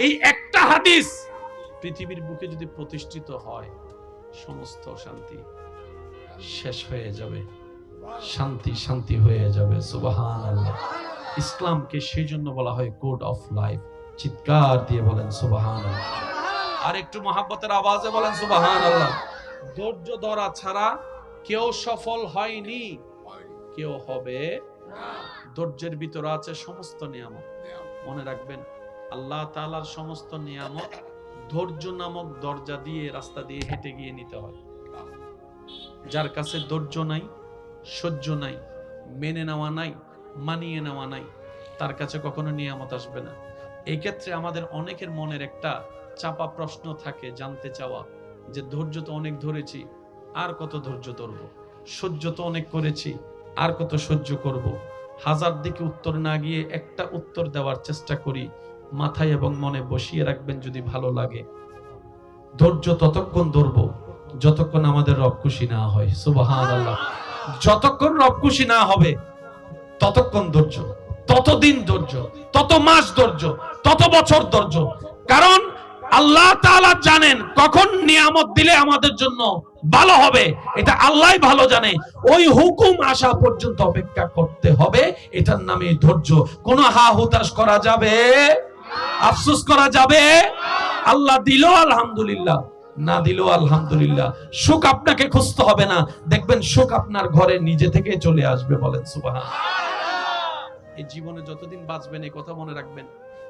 এই একটা হাদিস পৃথিবীর বুকে যদি প্রতিষ্ঠিত হয়, সমস্ত শান্তি শেষ হয়ে যাবে, শান্তি শান্তি হয়ে যাবে। সুবহানাল্লাহ। ইসলামকে সেই জন্য বলা হয় কোড অফ লাইফ। চিৎকার দিয়ে বলেন সুবহানাল্লাহ। আর একটু মহাব্বতের আওয়াজে বলেন সুবহানাল্লাহ। ধৈর্য ধরা ছাড়া কেউ সফল হয়নি, কেউ হবে না। ধৈর্যের ভিতরে আছে সমস্ত নিয়ামত। মনে রাখবেন, আল্লাহ তাআলার সমস্ত নিয়ামত ধৈর্য নামক দরজা দিয়ে, রাস্তা দিয়ে হেঁটে গিয়ে নিতে হয়। যার কাছে ধৈর্য নাই, সহ্য নাই, মেনে নেওয়া নাই, মানিয়ে নেওয়া নাই, তার কাছে কখনো নিয়ামত আসবে না। এই ক্ষেত্রে আমাদের অনেকের মনের একটা চাপা প্রশ্ন থাকে, জানতে চাওয়া, যে ধৈর্য তো অনেক ধরেছি, আর কত ধৈর্য ধরব? সহ্য তো অনেক করেছি, আর কত সহ্য করব? হাজার দিকে উত্তর না গিয়ে একটা উত্তর দেওয়ার চেষ্টা করি, মাথায় এবং মনে বসিয়ে রাখবেন যদি ভালো লাগে। ধৈর্য ততক্ষণ ধরবো যতক্ষণ আমাদের রব খুশি না হয়। সুবহানাল্লাহ। যতক্ষণ রব খুশি না হবে ততক্ষণ ধৈর্য, ততদিন ধৈর্য, তত মাস ধৈর্য, তত বছর ধৈর্য। কারণ আল্লাহ তাআলা জানেন কখন নিয়ামত দিলে আমাদের জন্য ভালো হবে, এটা আল্লাহই ভালো জানে। ওই হুকুম আসা পর্যন্ত অপেক্ষা করতে হবে, এটার নামে ধৈর্য। কোনো হা হুতাশ করা যাবে, আফসোস করা যাবে? আল্লাহ দিল আলহামদুলিল্লাহ, না দিল আলহামদুলিল্লাহ। সুখ আপনাকে খুঁজতে হবে না, দেখবেন সুখ আপনার ঘরে নিজে থেকে চলে আসবে। বলেন সুবহানাল্লাহ। এই জীবনে যতদিন বাঁচবেন এই কথা মনে রাখবেন,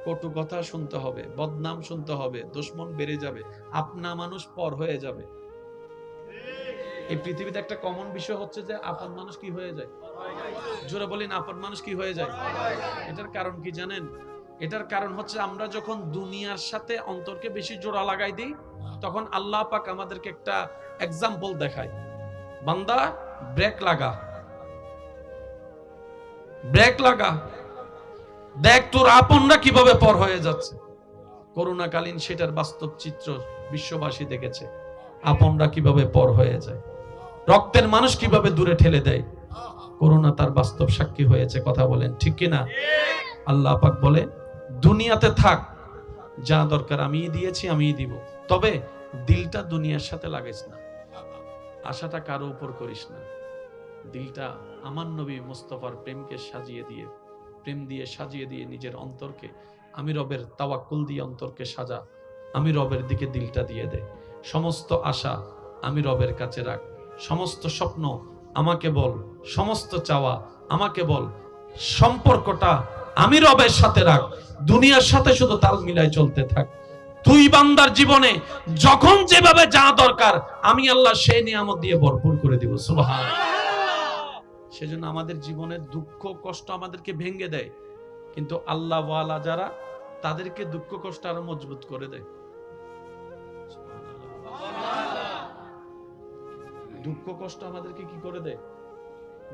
কটু কথা শুনতে হবে, বদনাম শুনতে হবে, দুশমন বেড়ে যাবে, আপনা মানুষ পর হয়ে যাবে। এই পৃথিবীতে একটা কমন বিষয় হচ্ছে যে আপন মানুষ কি হয়ে যায়? জোরে বলেন, আপন মানুষ কি হয়ে যায়? এটার কারণ কি জানেন? এটার কারণ হচ্ছে আমরা যখন দুনিয়ার সাথে অন্তরকে বেশি জোড়া লাগাই দিই, তখন আল্লাহ পাক আমাদেরকে একটা এক্সাম্পল দেখায়, বান্দা ব্রেক লাগা, ব্রেক লাগা, দেখ তোর আপনরা কিভাবে পর হয়ে যাচ্ছে। করোনাকালীন সেটার বাস্তব চিত্র বিশ্ববাসী দেখেছে, আপনরা কিভাবে পর হয়ে যায়, রক্তের মানুষ কিভাবে দূরে ঠেলে দেয়। করোনা তার বাস্তব সাক্ষী হয়েছে। কথা বলেন ঠিক কিনা? আল্লাহ পাক বলে, দুনিয়াতে থাক, যা দরকার আমিই দিয়েছি, আমিই দিব, তবে দিলটা দুনিয়ার সাথে লাগাইস না, আশাটা কারো উপর করিস না। দিলটা আমার নবী মুস্তাফার প্রেমকে সাজিয়ে দিয়ে, প্রেম দিয়ে সাজিয়ে দিয়ে নিজের অন্তরকে, আমি রবের তাওয়াক্কুল দিয়ে অন্তরকে সাজা, আমি রবের দিকে দিলটা দিয়ে দে। সমস্ত আশা আমি রবের কাছে রাখ, সমস্ত স্বপ্ন আমাকে বল, সমস্ত চাওয়া আমাকে বল, সম্পর্কটা আমি রবের সাথে রাখ, দুনিয়ার সাথে শুধু তাল মিলাই চলতে থাক। তুই বান্দার জীবনে যখন যেভাবে যা দরকার আমি আল্লাহ সেই নিয়ামত দিয়ে ভরপুর করে দিব। সুবহানাল্লাহ। সেজন্য আমাদের জীবনের দুঃখ কষ্ট আমাদেরকে ভেঙে দেয়, কিন্তু আল্লাহ ওয়ালা যারা, তাদেরকে দুঃখ কষ্ট আরো মজবুত করে দেয়। দুঃখ কষ্ট আমাদেরকে কি করে দেয়?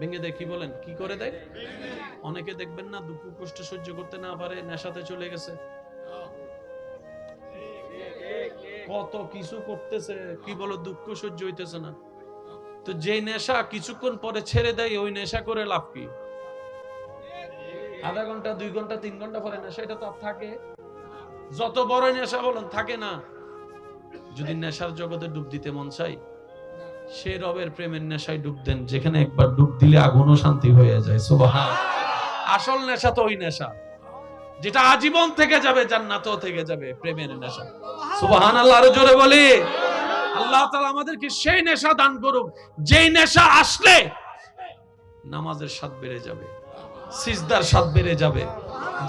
ভেঙে দেয়। কি বলেন, কি করে দেয়? অনেকে দেখবেন না, দুঃখ কষ্ট সহ্য করতে না পারে নেশাতে চলে গেছে, কত কিছু করতেছে, কি বলো দুঃখ সহ্য হইতেছে না। তো যে নেশা কিছুক্ষণ পরে ছেড়ে দেয়, ওই নেশা করে লাভ কি? আধা ঘন্টা, 2 ঘন্টা, 3 ঘন্টা পরে নেশা এটা তো থাকে। যত বড় নেশা বলেন থাকে না। যদি নেশার জগতে ডুব দিতে মন চাই, সে রবের প্রেমের নেশায় ডুব দেন, যেখানে একবার ডুব দিলে আগুনও শান্তি হয়ে যায়। সুবহানাল্লাহ। আসল নেশা তো ওই নেশা যেটা আজীবন থেকে যাবে, জান্নাতও থেকে যাবে, প্রেমের নেশা। সুবহানাল্লাহ। আরো জোরে বলি। আল্লাহ তাআলা আমাদেরকে সেই নেশা দান করুক, যেই নেশা আসলে নামাজের স্বাদ বেড়ে যাবে, সিজদার স্বাদ বেড়ে যাবে,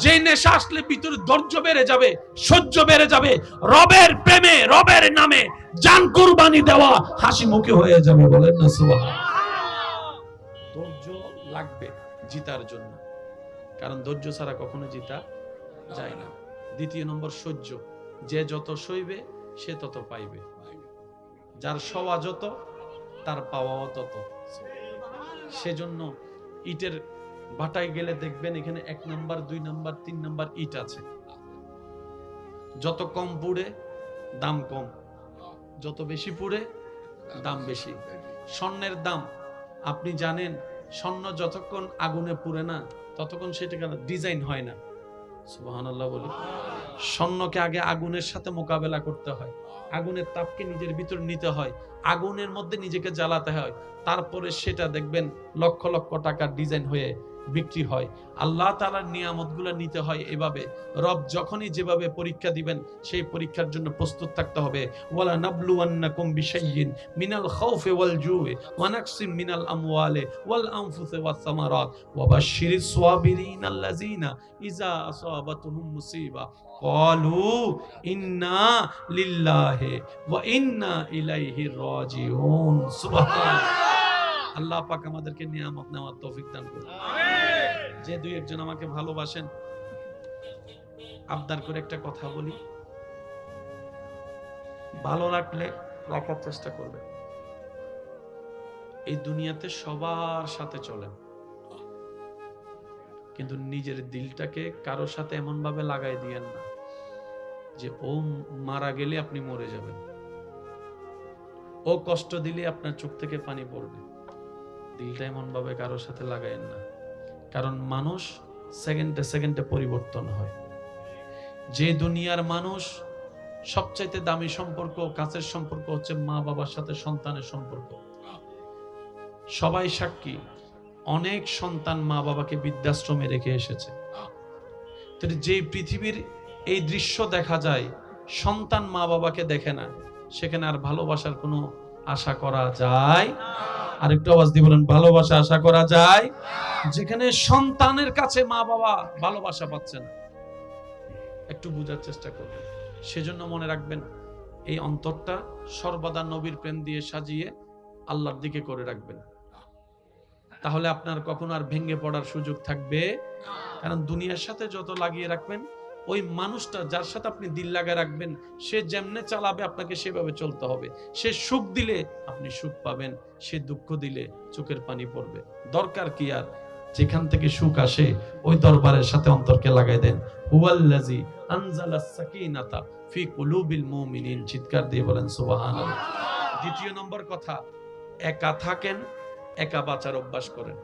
যেই নেশা আসলে ভিতরে ধৈর্য বেড়ে যাবে, সহ্য বেড়ে যাবে, রবের প্রেমে রবের নামে জান কুরবানি দেওয়া হাসি মুখে হয়ে যাবে। বলেন না সুবহানাল্লাহ। ধৈর্য লাগবে জিতার জন্য, কারণ ধৈর্য ছাড়া কখনো জিতা যায় না। দ্বিতীয় নম্বর সহ্য। যে যত সইবে সে তত পাইবে, যার সওয়া যত তার পাওয়াও তত। সেজন্য ইটের ভাটায় গেলে দেখবেন এখানে 1 নাম্বার 2 নাম্বার 3 নাম্বার ইট আছে। যত কম পুড়ে দাম কম, যত বেশি পুড়ে দাম বেশি। স্বর্ণের দাম আপনি জানেন, স্বর্ণ যতক্ষণ আগুনে পুড়ে না ততক্ষণ সেটা ডিজাইন হয় না। সুবহানাল্লাহ বলি। স্বর্ণকে আগে আগুনের সাথে মোকাবেলা করতে হয়, আগুনের তাপকে নিজের ভিতর নিতে হয়, আগুনের মধ্যে নিজেকে জ্বালাতে হয়, তারপরে সেটা দেখবেন লক্ষ লক্ষ টাকার ডিজাইন হয়ে বিক্রি হয়। আল্লাহ তাআলার নিয়ামতগুলো নিতে হয় এভাবে। রব যখনই যেভাবে পরীক্ষা দিবেন সেই পরীক্ষার জন্য প্রস্তুত থাকতে হবে। ওয়ালা নাবলুওয়ান্নাকুম বিশাইইন মিনাল খাউফি ওয়াল জুই ওয়া নাকসিম মিনাল আমওয়ালি ওয়াল আনফুসি ওয়াস সামারাত ওয়া বাশশিরিস সাবিরিন আল্লাযিনা ইযা আসাবাতুহুম মুসিবা ক্বালু ইন্না লিল্লাহি ওয়া ইন্না ইলাইহি রাজিউন। সুবহানাল্লাহ। আল্লাহ পাক আমাদেরকে নিয়ামত নেওয়ার তৌফিক দান করুন। যে দুই একজন আমাকে ভালোবাসেন, আবদার করে একটা কথা বলি, ভালো লাগলে রাখার চেষ্টা করবেন। এই দুনিয়াতে সবার সাথে চলেন, কিন্তু নিজের দিলটাকে কারোর সাথে এমন ভাবে লাগাই দিয়েন না যে ও মারা গেলে আপনি মরে যাবেন, ও কষ্ট দিলে আপনার চোখ থেকে পানি পড়বে। দিলটা এমন ভাবে কারোর সাথে লাগাইন না, কারণ মানুষ সেকেন্ডে সেকেন্ডে পরিবর্তন হয়। যে দুনিয়ার মানুষ সবচাইতে দামি সম্পর্ক, কাছের সম্পর্ক হচ্ছে মা বাবার সাথে সন্তানের সম্পর্ক। সবাই সাক্ষী, অনেক সন্তান মা বাবাকে বৃদ্ধাশ্রমে রেখে এসেছে। যে পৃথিবীর এই দৃশ্য দেখা যায়, সন্তান মা বাবাকে দেখে না, সেখানে আর ভালোবাসার কোনো আশা করা যায়? আরেকটু আওয়াজ দিয়ে বলেন, ভালোবাসা আশা করা যায়? যেখানে সন্তানের কাছে মা বাবা ভালোবাসা পাচ্ছে না, একটু বুঝার চেষ্টা করবেন। সেজন্য মনে রাখবেন, এই অন্তরটা সর্বদা নবীর প্রেম দিয়ে সাজিয়ে আল্লাহর দিকে করে রাখবেন, তাহলে আপনার কখনো আর ভেঙে পড়ার সুযোগ থাকবে। কারণ দুনিয়ার সাথে যত লাগিয়ে রাখবেন, ওই মানুষটা যার সাথে আপনি দিল লাগিয়ে রাখবেন, সে যেমনে চালাবে আপনাকে সেভাবে চলতে হবে। সে সুখ দিলে আপনি সুখ পাবেন, সে দুঃখ দিলে চোখের পানি পড়বে। দরকার কি আর, যেখান থেকে সুখ আসে ওই দরবারের সাথে অন্তরকে লাগাই দেন। হুয়াল্লাযী আনজালাস সাকিনাতা ফি কুলুবিল মুমিনিন। চিৎকার দিয়ে বলেন সুবহানাল্লাহ। দ্বিতীয় নম্বর কথা, একা থাকেন, একা বাঁচার অভ্যাস করেন।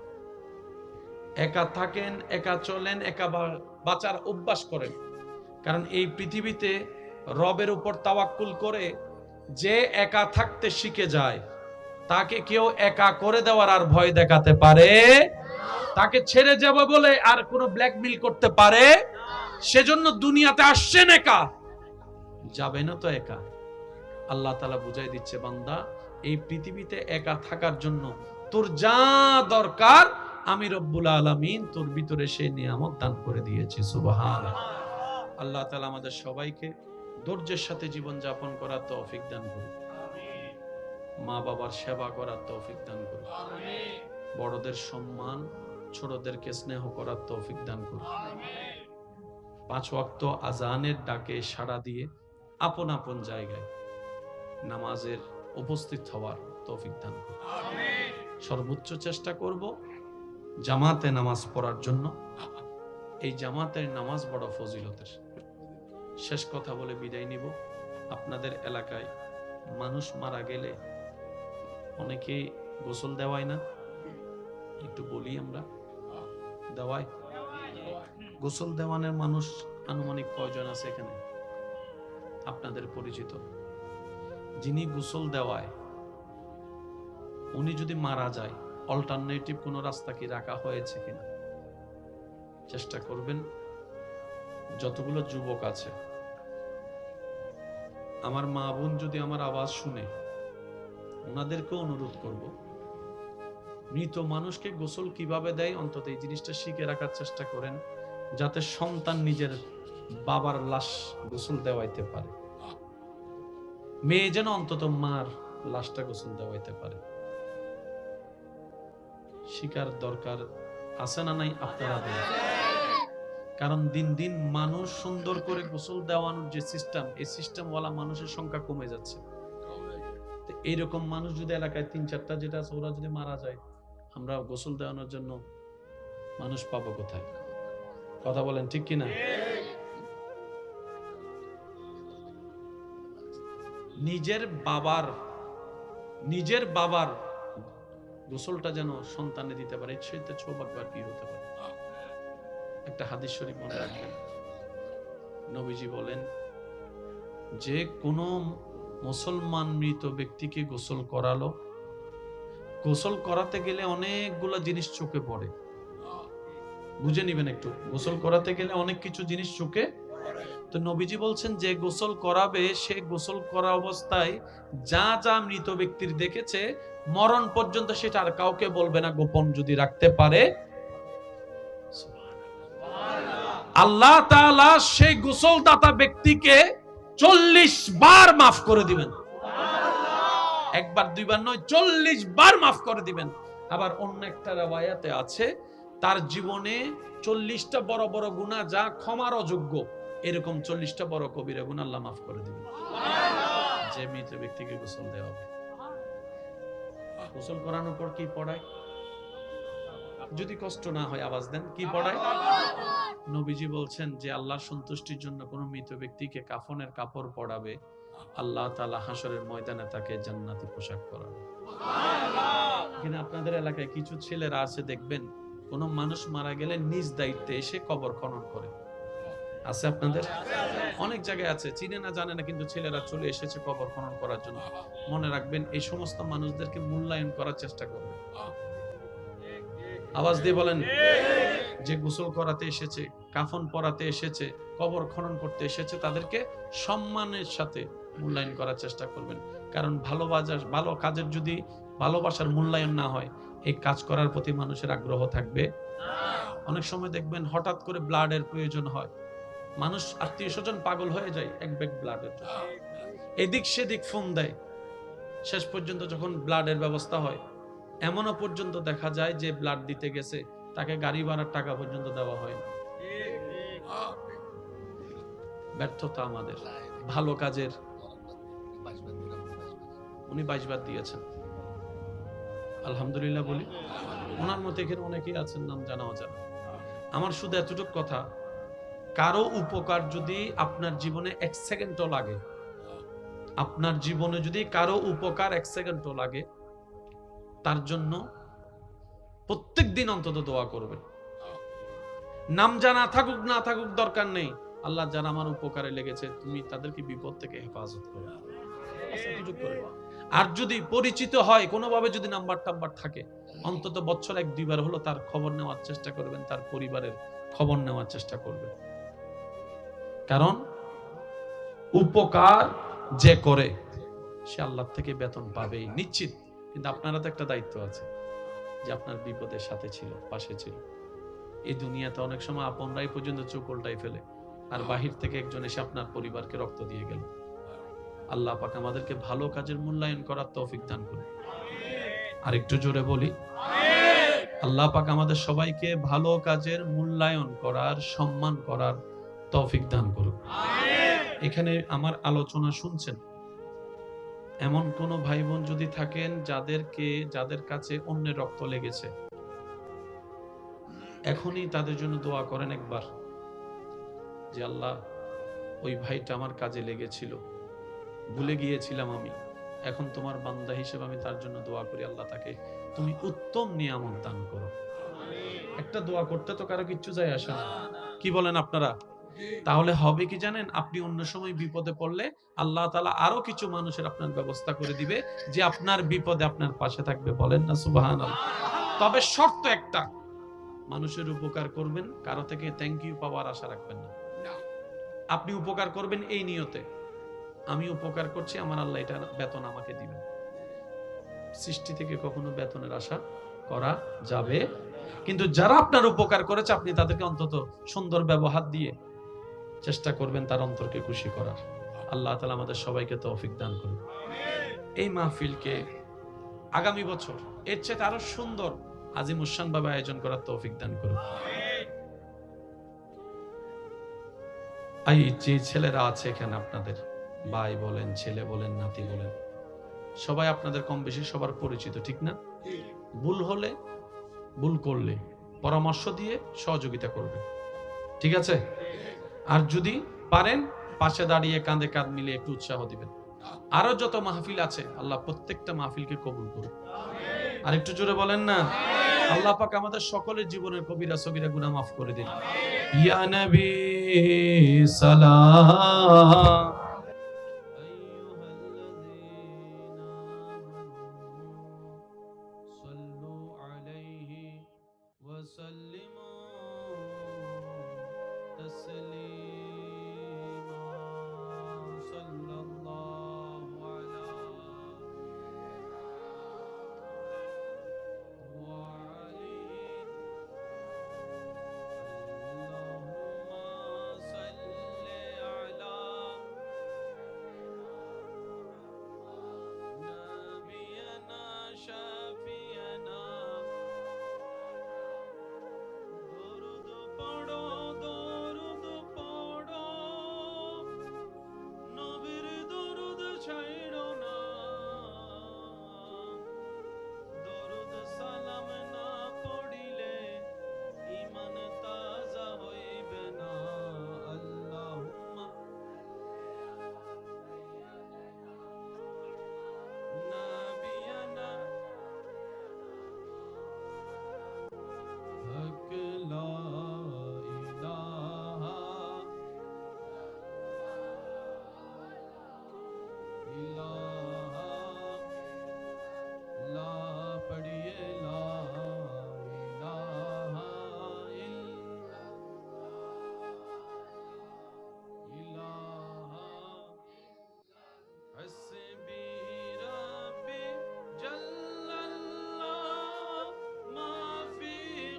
একা থাকেন, একা চলেন, একা বাঁচার অভ্যাস করেন। কারণ এই পৃথিবীতে রবের উপর তাওয়াক্কুল করে যে একা থাকতে শিখে যায়, তাকে কেউ একা করে দেওয়ার আর ভয় দেখাতে পারে? তাকে ছেড়ে যাবে বলে আর কোনো ব্ল্যাকমেইল করতে পারে? সেজন্য দুনিয়াতে আসছেন একা, যাবেন তো একা। আল্লাহ তাআলা বুঝাই দিচ্ছে, বান্দা এই পৃথিবীতে একা থাকার জন্য তোর যা দরকার আমি রব্বুল আলামিন তোর ভিতরে সেই নিয়ামত দান করে দিয়েছি। সুবহানাল্লাহ। আল্লাহ তাআলা আমাদের সবাইকে ধৈর্যের সাথে জীবন যাপন করার তৌফিক দান করুন। মা বাবার সেবা করার তৌফিক দান করুন। বড়দের সম্মান, ছোটদেরকে স্নেহ করার তৌফিক দান করুন। 5 ওয়াক্ত আজানের ডাকে সাড়া দিয়ে আপন আপন জায়গায় নামাজের উপস্থিত হওয়ার তৌফিক দান করুন। সর্বোচ্চ চেষ্টা করব জামাতে নামাজ পড়ার জন্য। এই জামাতের নামাজ বড় ফজিলতের। শেষ কথা বলে বিদায় নিব। আপনাদের এলাকায় মানুষ মারা গেলে অনেকে গোসল দেওয়ায় না? একটু বলি, আমরা দেওয়াই। গোসল দেওয়ানোর মানুষ আনুমানিক কয়জন আছে এখানে আপনাদের পরিচিত? যিনি গোসল দেওয়ায়, উনি যদি মারা যায়, অল্টারনেটিভ কোন রাস্তা কি রাখা হয়েছে কিনা চেষ্টা করবেন। যতগুলো যুবক আছে, আমার মা বোন যদি আমার আওয়াজ শুনে, ওনাদেরকে অনুরোধ করব, মৃত মানুষকে গোসল কিভাবে দেয় অন্তত এই জিনিসটা শিখে রাখার চেষ্টা করেন, যাতে সন্তান নিজের বাবার লাশ গোসল দেওয়াইতে পারে। মেয়ে যেন অন্তত মার লাশটা গোসল দেওয়াইতে পারে। শিকার দরকার আছে না নাই আপনারা বলেন? কারণ দিন দিন মানুষ সুন্দর করে গোসল দেওয়ানোর যে সিস্টেম, এই সিস্টেম ওয়ালা মানুষের সংখ্যা কমে যাচ্ছে। এইরকম মানুষ যদি এলাকায় 3-4টা যেটা আছে, ওরা যদি মারা যায়, আমরা গোসল দেওয়ানোর জন্য মানুষ পাবো কোথায়? কথা বলেন ঠিক কিনা? নিজের বাবার গোসলটা যেন সন্তানে দিতে পারে, সেটা সৌভাগ্য আর কি হতে পারে। একটা হাদিস শরীফ মনে রাখবেন, নবীজি বলেন যে কোনো মুসলমান মৃত ব্যক্তিকে গোসল করালো, গোসল করাতে গেলে অনেকগুলো জিনিস চোখে পড়ে, বুঝে নিবেন একটু। গোসল করাতে গেলে অনেক কিছু জিনিস চোখে, তো নবীজি বলছেন যে গোসল করাবে সে গোসল করা অবস্থায় যা যা মৃত ব্যক্তির দেখেছে মরণ পর্যন্ত সেটা আর কাউকে বলবে না, গোপন যদি রাখতে পারে আল্লাহ তাআলা সেই গোসলদাতা ব্যক্তিকে 40 বার মাফ করে দিবেন। একবার দুইবার নয়, 40 বার মাফ করে দিবেন। আবার অন্য একটা riwayate আছে তার জীবনে 40টা বড় বড় গুনাহ যা ক্ষমার অযোগ্য, এরকম 40টা বড় কবিরা গুনাহ আল্লাহ মাফ করে দিবেন যে মৃত ব্যক্তিকে গোসল দেওয়া হবে। গোসল করানোর পর কি পড়ায়? যদি কষ্ট না হয় আওয়াজ দেন, কি পড়ায়? নবীজি বলছেন যে আল্লাহর সন্তুষ্টির জন্য কোন মৃত ব্যক্তিকে কাফনের কাপড় পরাবে, আল্লাহ তাআলা হাসরের ময়দানে তাকে জান্নাতি পোশাক পরাবে। কিন্তু আপনাদের এলাকায় কিছু ছেলেরা আছে দেখবেন, কোন মানুষ মারা গেলে নিজ দায়িত্বে এসে কবর খনন করে, আছে আপনাদের অনেক জায়গায় আছে, চিনে না জানে না, কিন্তু ছেলেরা চলে এসেছে কবর খনন করার জন্য। মনে রাখবেন এই সমস্ত মানুষদেরকে মূল্যায়ন করার চেষ্টা করবেন। আওয়াজ দিয়ে বলেন, যে গোসল করাতে এসেছে, কাফন পরাতে এসেছে, কবর খনন করতে এসেছে, তাদেরকে সম্মানের সাথে মূল্যায়ন করার চেষ্টা করবেন। কারণ ভালো কাজের যদি ভালোবাসার মূল্যায়ন না হয়, এই কাজ করার প্রতি মানুষের আগ্রহ থাকবে। অনেক সময় দেখবেন হঠাৎ করে ব্লাডের প্রয়োজন হয়, মানুষ আত্মীয় স্বজন পাগল হয়ে যায় এক ব্যাগ ব্লাডের জন্য, এদিক সেদিক ফোন দেয়। শেষ পর্যন্ত যখন ব্লাডের ব্যবস্থা হয়, এমনও পর্যন্ত দেখা যায় যে ব্লাড দিতে গেছে তাকে গাড়ি ভাড়ার টাকা পর্যন্ত দেওয়া হয় না। ব্যর্থতা আমাদের ভালো কাজের। উনি 22 বার দিয়েছেন, আলহামদুলিল্লাহ বলি। ওনার মতো এখানে অনেকেই আছেন, নাম জানাও জানা। আমার শুধু এতটুকু কথা, কারো উপকার যদি আপনার জীবনে 1 সেকেন্ডও লাগে, আপনার জীবনে যদি কারো উপকার 1 সেকেন্ডও লাগে, তার জন্য প্রত্যেক দিন অন্তত দোয়া করবেন। নাম জানা থাকুক না থাকুক দরকার নেই, আল্লাহ যারা আমার উপকারে লেগেছে তুমি তাদেরকে বিপদ থেকে হেফাজত করো। আর যদি পরিচিত হয় কোনোভাবে, যদি নাম্বার টাম্বার থাকে, অন্তত বছর 1-2 বার হলো তার খবর নেওয়ার চেষ্টা করবেন, তার পরিবারের খবর নেওয়ার চেষ্টা করবেন। কারণ উপকার যে করে সে আল্লাহ থেকে বেতন পাবেই নিশ্চিত। কিন্তু আপনারা তো একটা দায়িত্ব আছে যে আপনার বিপদের সাথে ছিল, পাশে ছিল। এই দুনিয়াতে অনেক সময় আপনরাই পর্যন্ত চোখ উল্টাই ফেলে, আর বাহির থেকে একজন এসে আপনার পরিবারকে রক্ত দিয়ে গেল। আল্লাহ পাক আমাদেরকে ভালো কাজের মূল্যায়ন করার তৌফিক দান করুন। আর একটু জোরে বলি, আল্লাহ পাক আমাদের সবাইকে ভালো কাজের মূল্যায়ন করার, সম্মান করার তৌফিক দান করুন। এখানে আমার আলোচনা শুনছেন এমন কোন ভাই বোন যদি থাকেন যাদের কাছে অন্যের রক্ত লেগেছে, এখনই তাদের জন্য দোয়া করেন একবার, যে আল্লাহ ওই ভাইটা আমার কাজে লেগেছিল, ভুলে গিয়েছিলাম আমি, এখন তোমার বান্দা হিসেবে আমি তার জন্য দোয়া করি, আল্লাহ তাকে তুমি উত্তম নিয়ামত দান করো। একটা দোয়া করতে তো কারো কিচ্ছু যায় আসে না, কি বলেন আপনারা? তাহলে হবে কি জানেন, আপনি অন্য সময় বিপদে পড়লে আল্লাহ তাআলা আরো কিছু মানুষের আপনার ব্যবস্থা করে দিবে যে আপনার বিপদে আপনার পাশে থাকবে। বলেন না সুবহানাল্লাহ। তবে শর্ত একটা, মানুষের উপকার করবেন, কারো থেকে থ্যাংক ইউ পাওয়ার আশা রাখবেন না। আপনি উপকার করবেন এই নিয়তে, আমি উপকার করছি, আমার আল্লাহ এটা বেতন আমাকে দিবেন। সৃষ্টি থেকে কখনো বেতনের আশা করা যাবে। কিন্তু যারা আপনার উপকার করেছে, আপনি তাদেরকে অন্তত সুন্দর ব্যবহার দিয়ে চেষ্টা করবেন তার অন্তরকে খুশি করার। আল্লাহ তাআলা আমাদের সবাইকে তৌফিক দান করুন। এই মাহফিলকে আগামী বছর এর চেয়ে আরো সুন্দর আজিমুশান ভাবে আয়োজন করার তৌফিক দান করুন। এই যে ছেলেরা আছে এখানে, আপনাদের ভাই বলেন, ছেলে বলেন, নাতি বলেন, সবাই আপনাদের কম বেশি সবার পরিচিত, ঠিক না? ভুল হলে, ভুল করলে পরামর্শ দিয়ে সহযোগিতা করবেন, ঠিক আছে? আর যদি পারেন পাশে দাঁড়িয়ে কাঁধে কাঁধ মিলিয়ে একটু উৎসাহ দিবেন। আরো যত মাহফিল আছে আল্লাহ প্রত্যেকটা মাহফিলকে কবুল করুন। আর একটু জোরে বলেন না, আল্লাহ পাক আমাদের সকলের জীবনের কবিরা সগীরা গুনাহ মাফ করে দিন। ইয়া নবী সালাম صلوا عليه وسلموا تسليما صلى الله على وعلي اللهم صل على نبينا شفيعنا درود পড়ো নবীর দরুদ ছাইড়ো না দরুদ সালাম না পড়িলে ঈমান তাজা হইবে না আল্লাহুম্মা নাবিয়ানা হক লা ইলাহা ইলাহা লা পড়িয়ে লা ইলাহা ইলাহা حسبي ربي جل الله ما في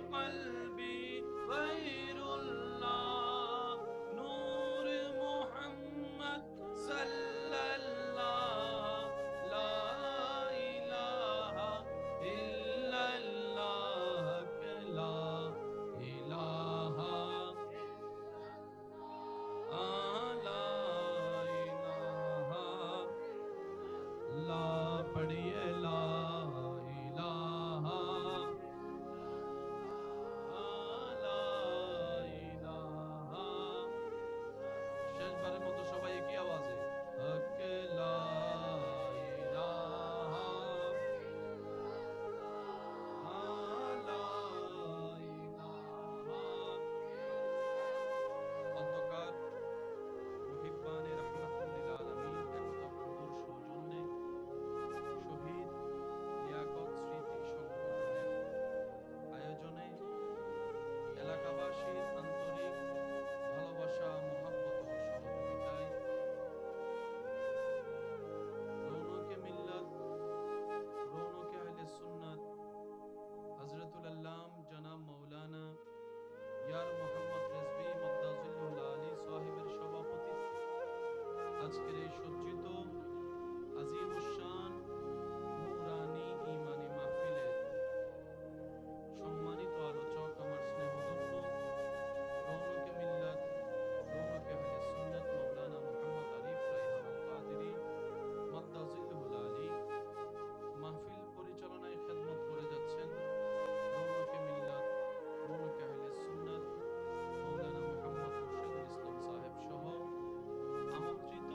قلبي غير الله نور محمد صلى الله لا إله إلا الله لا إله لا إله لا पढ़िए ला इलाहा ला इलाहा শেষবারের মতো সবাই একই আওয়াজে হক লা ইলাহা লা ইলাহা অন্ধকার মুহিব্বানে রহমাতুল্লিল আলামিন একতা বন্ধুর সৌজন্যে শহীদ লিয়াকত স্মৃতি সংগঠনের আয়োজনে এলাকাবাসীর আন্তরিক ভালোবাসা মোহাব্বত ও সহযোগিতায় রৌনকে মিল্লাত রৌনকে আহলে সুন্নাত হযরতুল আল্লাম জনাব মাওলানা ইয়ার মোহাম্মদ রেজভী মদ্দাজিল্লুল আলী সাহেবের সভাপতিত্বে আজকের এই সজ্জিত আজিমুশ-শান নূরানী ঈমানী মাহফিলের সম্মানিত আলোচক আমার স্নেহধন্য রৌনকে মিল্লাত রৌনকে আহলে সুন্নাত মাওলানা মুহাম্মদ আরিফ রায়হান আল কাদেরী মদ্দাজিল্লুল আলী মাহফিল পরিচালনায় খেদমত করে যাচ্ছেন রৌনকে মিল্লাত রৌনকে আহলে সুন্নাত মাওলানা মুহাম্মদ মুর্শিদুল ইসলাম সাহেব সহ আমন্ত্রিত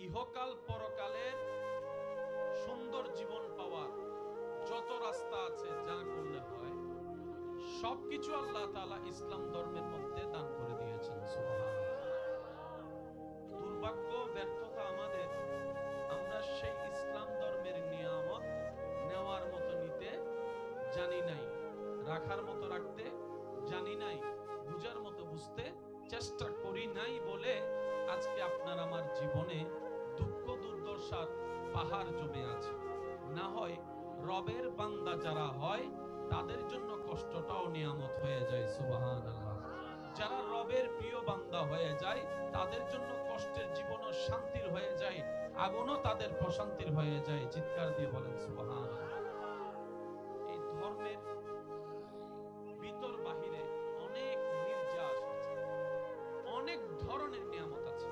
ইহকাল পরকালের সুন্দর জীবন পাওয়ার যত রাস্তা আছে, যা করলে হয় সবকিছু আল্লাহ তাআলা ইসলাম ধর্মের মধ্যে দান করে দিয়েছেন। সুবহানাল্লাহ। দুর্ভাগ্য, ব্যর্থতা আমাদের, আমরা সেই ইসলাম ধর্মের নিয়ামত নেওয়ার মতো নিতে জানি নাই, রাখার মতো রাখতে জানি নাই, বুঝার মতো বুঝতে চেষ্টা করি নাই বলে আজকে আপনার আমার জীবনে দুঃখ দুর্দশার পাহাড় জমে আছে। না হয় রবের বান্দা যারা হয় তাদের জন্য কষ্টটাও নিয়ামত হয়ে যায়। সুবহানাল্লাহ। যারা রবের প্রিয় বান্দা হয়ে যায় তাদের জন্য কষ্টের জীবনও শান্তির হয়ে যায়, আগুনও তাদের প্রশান্তির হয়ে যায়। চিৎকার দিয়ে বলেন সুবহানাল্লাহ। এই ধর্মের ভিতর বাহিরে অনেক নির্যাস আছে, অনেক ধরনের নিয়ামত আছে।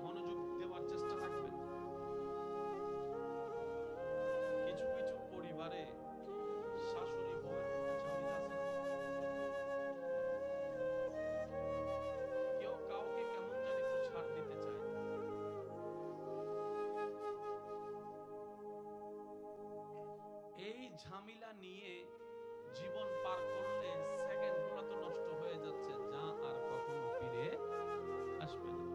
মনোযোগ দেওয়ার চেষ্টা রাখবেন। কিছু কিছু পরিবারে শাশুড়ি বউয়ের ঝামেলা আছে। কেউ কাউকে কেমন জানি একটু ছাড় দিতে চায়। এই ঝামেলা নিয়ে জীবন পার করলে সেকেন্ড গুলো তো নষ্ট হয়ে যাচ্ছে, যা আর কখনো ফিরে আসবে না।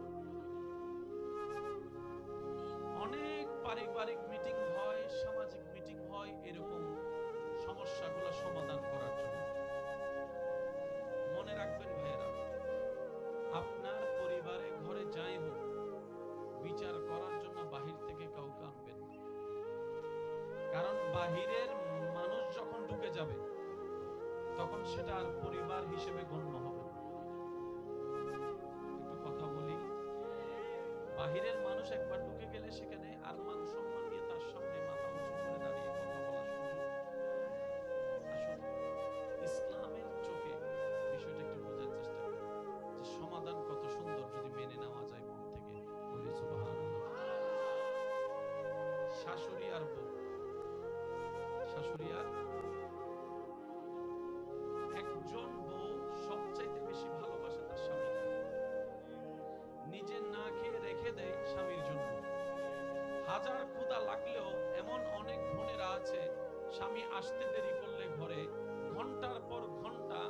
অনেক পারিবারিক মিটিং হয়, সামাজিক মিটিং হয় এরকম সমস্যাগুলো সমাধান করার জন্য। মনে রাখবেন ভাইয়েরা, আপনার পরিবারে ঘরে যাই হোক, বিচার করার জন্য বাহির থেকে কাউকে আনবেন না। কারণ বাহিরের মানুষ যখন ঢুকে যাবে তখন সেটা আর পরিবার হিসেবে গণ্য হবে না। একটু কথা বলি, বাহিরের মানুষ একবার ঢুকে গেলে সেখানে আর মান সম্মান নিয়ে তার সামনে মাথা উঁচু করে দাঁড়িয়ে কথা বলার সুযোগ। আসুন, ইসলামের চোখে বিষয়টা একটু বোঝার চেষ্টা করি যে সমাধান কত সুন্দর যদি মেনে নেওয়া যায় মন থেকে। বলি সুবহানাল্লাহ। শাশুড়ি আর বউ, শাশুড়ি আর একজন বউ সবচাইতে বেশি ভালোবাসে তার স্বামীকে, নিজে না খেয়ে রেখে দেয় স্বামীর জন্য। হাজার ক্ষুধা লাগলেও এমন অনেক বোনেরা আছে, স্বামী আসতে দেরি করলে ঘরে ঘন্টার পর ঘন্টা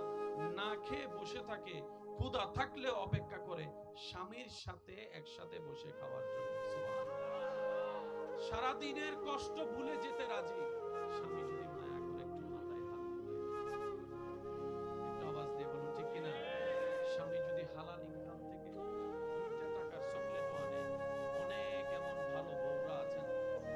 না খেয়ে বসে থাকে, ক্ষুধা থাকলেও অপেক্ষা করে স্বামীর সাথে একসাথে বসে খাওয়ার জন্য। সুবহানাল্লাহ। সারাদিনের কষ্ট ভুলে যেতে রাজি, স্বামী যদি মায়া করে একটু মাথায় হাত বুলায়। একটু আওয়াজ দিয়ে বলুন ঠিক কিনা? স্বামী যদি হালাল ইনকাম থেকে 2 টাকার চকলেটও আনে, অনেক এমন ভালো বউরা আছেন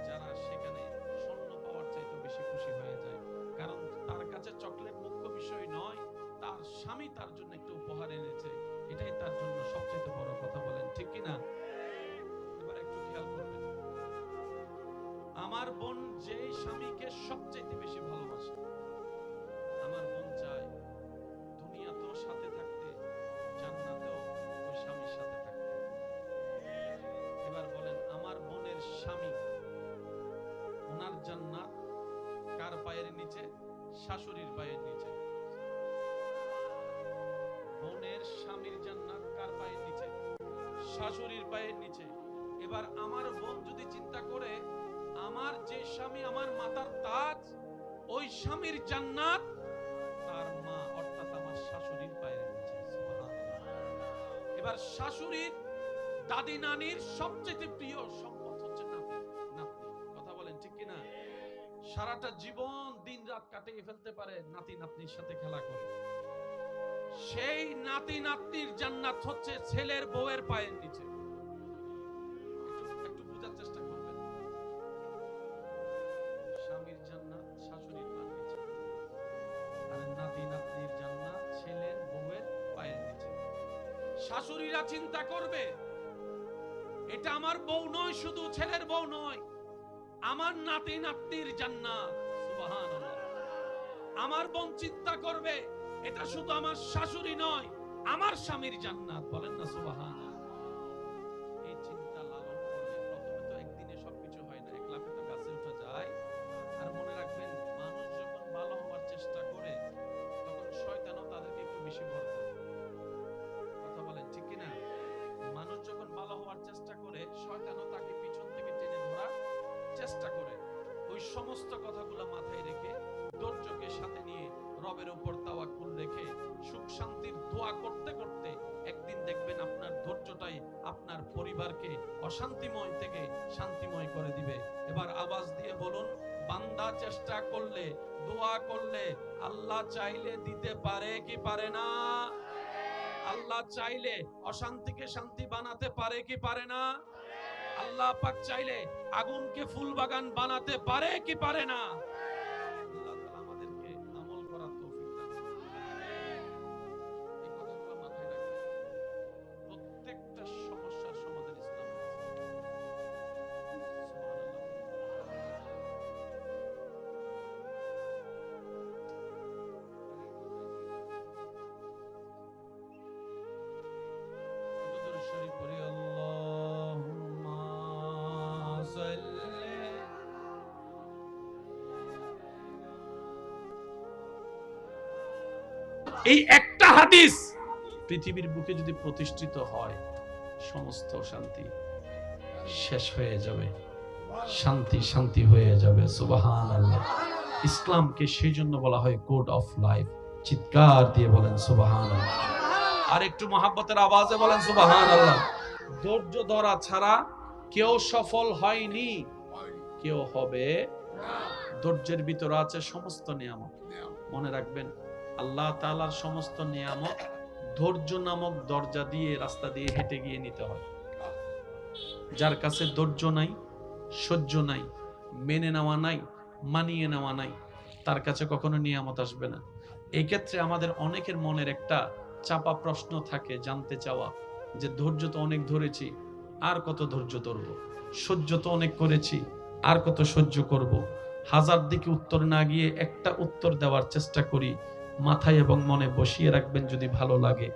যারা সেখানে স্বর্ণ পাওয়ার চাইতে বেশি খুশি হয়ে যায়। কারণ তার কাছে চকলেট মুখ্য বিষয় নয়, তার স্বামী তার জন্য একটা উপহার এনেছে, এটাই তার জন্য সবচেয়ে বড় কথা। বলেন ঠিক কিনা? এবার একটু খেয়াল করবেন, আমার বোন যেই স্বামীকে সবচেয়ে বেশি ভালোবাসে, আমার বোন চায় দুনিয়াতেও সাথে থাকতে, জান্নাতেও ওই স্বামীর সাথে থাকতে। এবার বলেন, আমার বোনের স্বামী, ওনার জান্নাত কার পায়ের নিচে? শাশুড়ির পায়ের নিচে। বোনের স্বামীর জান্নাত কার পায়ের নিচে? শাশুড়ির পায়ের নিচে। এবার আমার বোন যদি চিন্তা করে, আমার যে স্বামী আমার মাতার তাজ, ওই স্বামীর জান্নাত তার মা অর্থাৎ আমার শাশুড়ির পায়ের নিচে। সুবহানাল্লাহ। এবার শাশুড়ির দাদি নানির সবচেয়ে প্রিয় সম্পদ হচ্ছে নাতি নাতনি। কথা বলেন ঠিক কিনা? সারাটা জীবন দিন রাত কাটিয়ে ফেলতে পারে নাতি নাতনির সাথে খেলা করে। সেই নাতি নাতনির জান্নাত হচ্ছে ছেলের বউয়ের পায়ের নিচে। একটু বোঝার চেষ্টা করবেন। স্বামীর জান্নাত শাশুড়ির পায়ের নিচে, আর নাতি নাতনির জান্নাত ছেলের বউয়ের পায়ের নিচে। শাশুড়িরা চিন্তা করবে, এটা আমার বউ নয়, শুধু ছেলের বউ নয়, আমার নাতি নাতনির জান্নাত। সুবহানাল্লাহ। আমার বোন চিন্তা করবে, এটা শুধু আমার শাশুড়ি নয়, আমার স্বামীর জান্নাত। বলেন না সুবহানাল্লাহ। এই চিন্তা লালন করলে প্রথমে তো একদিনে সবকিছু হয় না, এক লাফে তো গাছে উঠা যায়। আর মনে রাখবেন, মানুষ যখন ভালো হওয়ার চেষ্টা করে তখন শয়তানও তাদেরকে একটু বেশি ভর করে। কথা বলেন ঠিক কিনা? মানুষ যখন ভালো সমস্ত কথাগুলো মাথায় রেখে ধৈর্যকে সাথে নিয়ে রবের উপর তাওয়াক্কুল রেখে সুখ শান্তির দোয়া করতে করতে একদিন দেখবেন আপনার ধৈর্যটাই আপনার পরিবারকে অশান্তিময় থেকে শান্তিময় করে দিবে। এবার আওয়াজ দিয়ে বলুন, বান্দা চেষ্টা করলে, দোয়া করলে আল্লাহ চাইলে দিতে পারে কি পারে না? আল্লাহ চাইলে অশান্তিকে শান্তি বানাতে পারে কি পারে না? আল্লাহ পাক চাইলে আগুনকে ফুল বাগান বানাতে পারে কি পারে না? আল্লাহ তাআলা আমাদেরকে আমল করার তৌফিক দান করুন। এই কথাগুলো মাথায় রাখবেন। প্রত্যেকটা সমস্যার সমাধান ইসলামে আছে। সুবহানাল্লাহ। দুরূদ শরীফ পড়ি, আল্লাহুম্মা সাল্লি। এই একটা হাদিস পৃথিবীর বুকে যদি প্রতিষ্ঠিত হয়, সমস্ত শান্তি শেষ হয়ে যাবে, শান্তি শান্তি হয়ে যাবে। সুবহানাল্লাহ। ইসলামকে সেই জন্য বলা হয় কোড অফ লাইফ। চিৎকার দিয়ে বলেন সুবহানাল্লাহ। আর একটু মহাব্বতের আওয়াজে বলেন সুবহানাল্লাহ। ধৈর্য ধরা ছাড়া কেউ সফল হয়নি, কেউ হবে না। ধৈর্যের ভিতরে আছে সমস্ত নিয়ামত। মনে রাখবেন, আল্লাহ তাআলার সমস্ত নিয়ামত ধৈর্য নামক দরজা দিয়ে, রাস্তা দিয়ে হেঁটে গিয়ে নিতে হয়। যার কাছে ধৈর্য নাই, সহ্য নাই, মেনে নেওয়া নাই, মানিয়ে নেওয়া নাই, তার কাছে কখনো নিয়ামত আসবে না। এই ক্ষেত্রে আমাদের অনেকের মনের একটা চাপা প্রশ্ন থাকে, জানতে চাওয়া যে ধৈর্য তো অনেক ধরেছি, আর কত ধৈর্য ধরবো? সহ্য তো অনেক করেছি, আর কত সহ্য করব? হাজার দিকে উত্তর না গিয়ে একটা উত্তর দেওয়ার চেষ্টা করি। মাথায় এবং মনে বসিয়ে রাখবেন, যদি ভালো লাগে,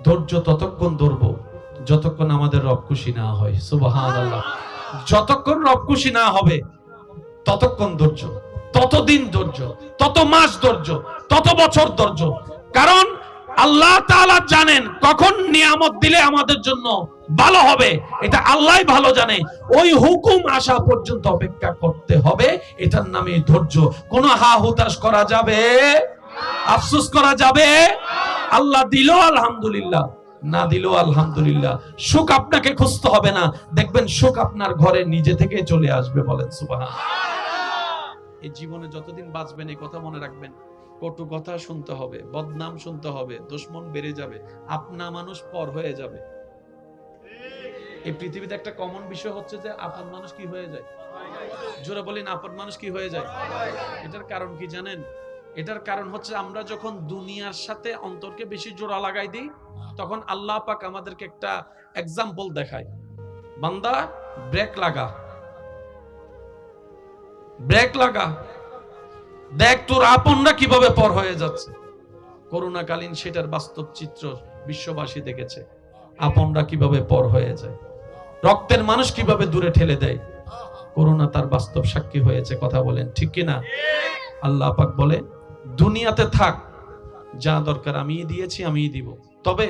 ধৈর্য ততক্ষণ ধরবো যতক্ষণ আমাদের রব খুশি না হয়। সুবহানাল্লাহ। যতক্ষণ রব খুশি না হবে ততক্ষণ ধৈর্য, ততদিন ধৈর্য, তত মাস ধৈর্য, তত বছর ধৈর্য। কারণ আল্লাহ তাআলা জানেন কখন নিয়ামত দিলে আমাদের জন্য ভালো হবে, এটা আল্লাহই ভালো জানে। ওই হুকুম আসা পর্যন্ত অপেক্ষা করতে হবে, এটার নামে ধৈর্য। কোনো হা হুতাশ করা যাবে, আফসোস করা যাবে? আল্লাহ দিল আলহামদুলিল্লাহ, না দিল আলহামদুলিল্লাহ। সুখ আপনাকে খুঁজতে হবে না, দেখবেন সুখ আপনার ঘরে নিজে থেকে চলে আসবে। বলেন সুবহানাল্লাহ। এই জীবনে যতদিন বাঁচবেন এই কথা মনে রাখবেন, কটু কথা শুনতে হবে, বদনাম শুনতে হবে, দুশমন বেড়ে যাবে, আপনা মানুষ পর হয়ে যাবে। এই পৃথিবীতে একটা কমন বিষয় হচ্ছে যে আপন মানুষ কি হয়ে যায়? জোরে বলেন, আপন মানুষ কি হয়ে যায়? এটার কারণ কি জানেন? এটার কারণ হচ্ছে আমরা যখন দুনিয়ার সাথে অন্তরকে বেশি জোড়া লাগাই দিই, তখন আল্লাহ পাক আমাদেরকে একটা এক্সাম্পল দেখায়, বান্দা ব্রেক লাগা, ব্রেক লাগা, দেখ তোর আপনরা কিভাবে পর হয়ে যাচ্ছে। করোনাকালীন সেটার বাস্তব চিত্র বিশ্ববাসী দেখেছে, আপনরা কিভাবে পর হয়ে যায়, রক্তের মানুষ কিভাবে দূরে ঠেলে দেয়। করোনা তার বাস্তব সাক্ষী হয়েছে। কথা বলেন ঠিক কিনা? আল্লাহ পাক বলে, দুনিয়াতে থাক, যা দরকার আমিই দিয়েছি, আমিই দিব, তবে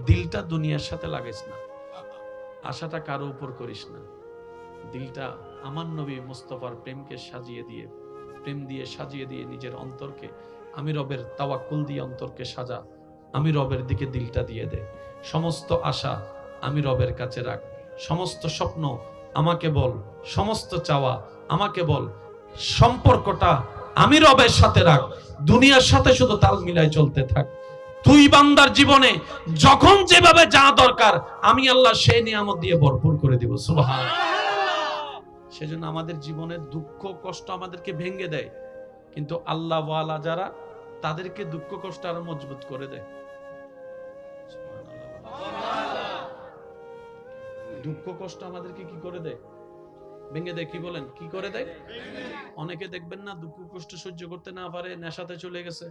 দিলটা দুনিয়ার সাথে লাগাইস না, আশাটা কারো উপর করিস না। দিলটা আমার নবী মুস্তাফার প্রেমকে সাজিয়ে দিয়ে, প্রেম দিয়ে সাজিয়ে দিয়ে নিজের অন্তরকে, আমি রবের তাওয়াক্কুল দিয়ে অন্তরকে সাজা, আমি রবের দিকে দিলটা দিয়ে দে। সমস্ত আশা আমি রবের কাছে রাখ, সমস্ত স্বপ্ন আমাকে বল, সমস্ত চাওয়া আমাকে বল, সম্পর্কটা আমি রবের সাথে রাখ, দুনিয়ার সাথে শুধু তাল মিলাই চলতে থাক। তুই বান্দার জীবনে যখন যেভাবে যা দরকার আমি আল্লাহ সেই নিয়ামত দিয়ে ভরপুর করে দিব। সুবহানাল্লাহ। সেজন্য আমাদের জীবনের দুঃখ কষ্ট আমাদেরকে ভেঙে দেয়, কিন্তু আল্লাহ ওয়ালা যারা, তাদেরকে দুঃখ কষ্ট আরো মজবুত করে দেয়। দুঃখ কষ্ট আমাদেরকে কি করে দেয়? ভেঙে দেয়। কি বলেন, কি করে দেয়? অনেকে দেখবেন না, দুঃখ কষ্ট সহ্য করতে না পারে নেশাতে চলে গেছে,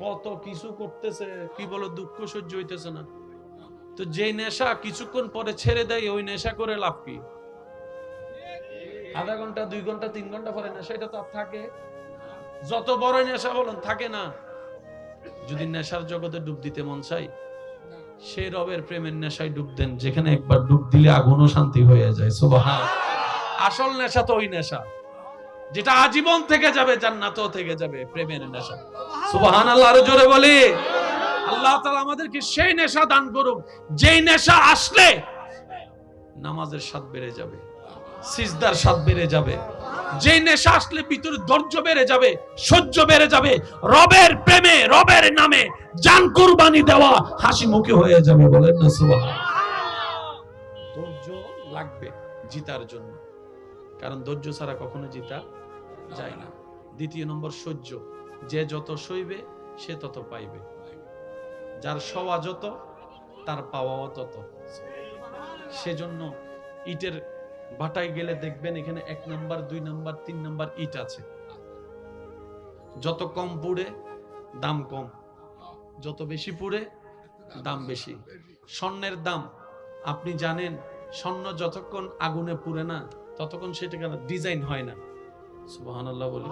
কত কিছু করতেছে, কি বলো দুঃখ সহ্য হইতেছে না। তো যে নেশা কিছুক্ষণ পরে ছেড়ে দেয়, ওই নেশা করে লাভ কি? আধা ঘন্টা, 2 ঘন্টা, 3 ঘন্টা পরে নেশা, এটা তো আর থাকে? যত বড় নেশা বলেন থাকে না। যদি নেশার জগতে ডুব দিতে মন চাই, সেই রবের প্রেমের নেশায় ডুব দেন, যেখানে একবার ডুব দিলে আগুনও শান্তি হয়ে যায়। সুবহানাল্লাহ। আসল নেশা তো ওই নেশা যেটা আজীবন থেকে যাবে, জান্নাতও থেকে যাবে, প্রেমের নেশা। সুবহানাল্লাহ। আরো জোরে বলি। আল্লাহ তাআলা আমাদেরকে সেই নেশা দান করুক, যেই নেশা আসলে নামাজের স্বাদ বেড়ে যাবে, সিজদার স্বাদ বেড়ে যাবে, যেই নেশা আসলে ভিতরে ধৈর্য বেড়ে যাবে, সহ্য বেড়ে যাবে, রবের প্রেমে রবের নামে জান কুরবানি দেওয়া হাসি মুখে হয়ে যাবে। বলেন না সুবহানাল্লাহ। ধৈর্য লাগবে জিতার জন্য, কারণ ধৈর্য ছাড়া কখনো জিতা যায় না। দ্বিতীয় নম্বর সহ্য। যে যত সইবে সে তত পাইবে, যার সওয়া যত তার পাওয়াও তত। সেজন্য ইটের ভাটায় গেলে দেখবেন এখানে 1 নাম্বার 2 নাম্বার 3 নাম্বার ইট আছে। যত কম পুড়ে দাম কম, যত বেশি পুড়ে দাম বেশি। স্বর্ণের দাম আপনি জানেন, স্বর্ণ যতক্ষণ আগুনে পুড়ে না ততক্ষণ সেটাকে ডিজাইন হয় না। সুবহানাল্লাহ বলি।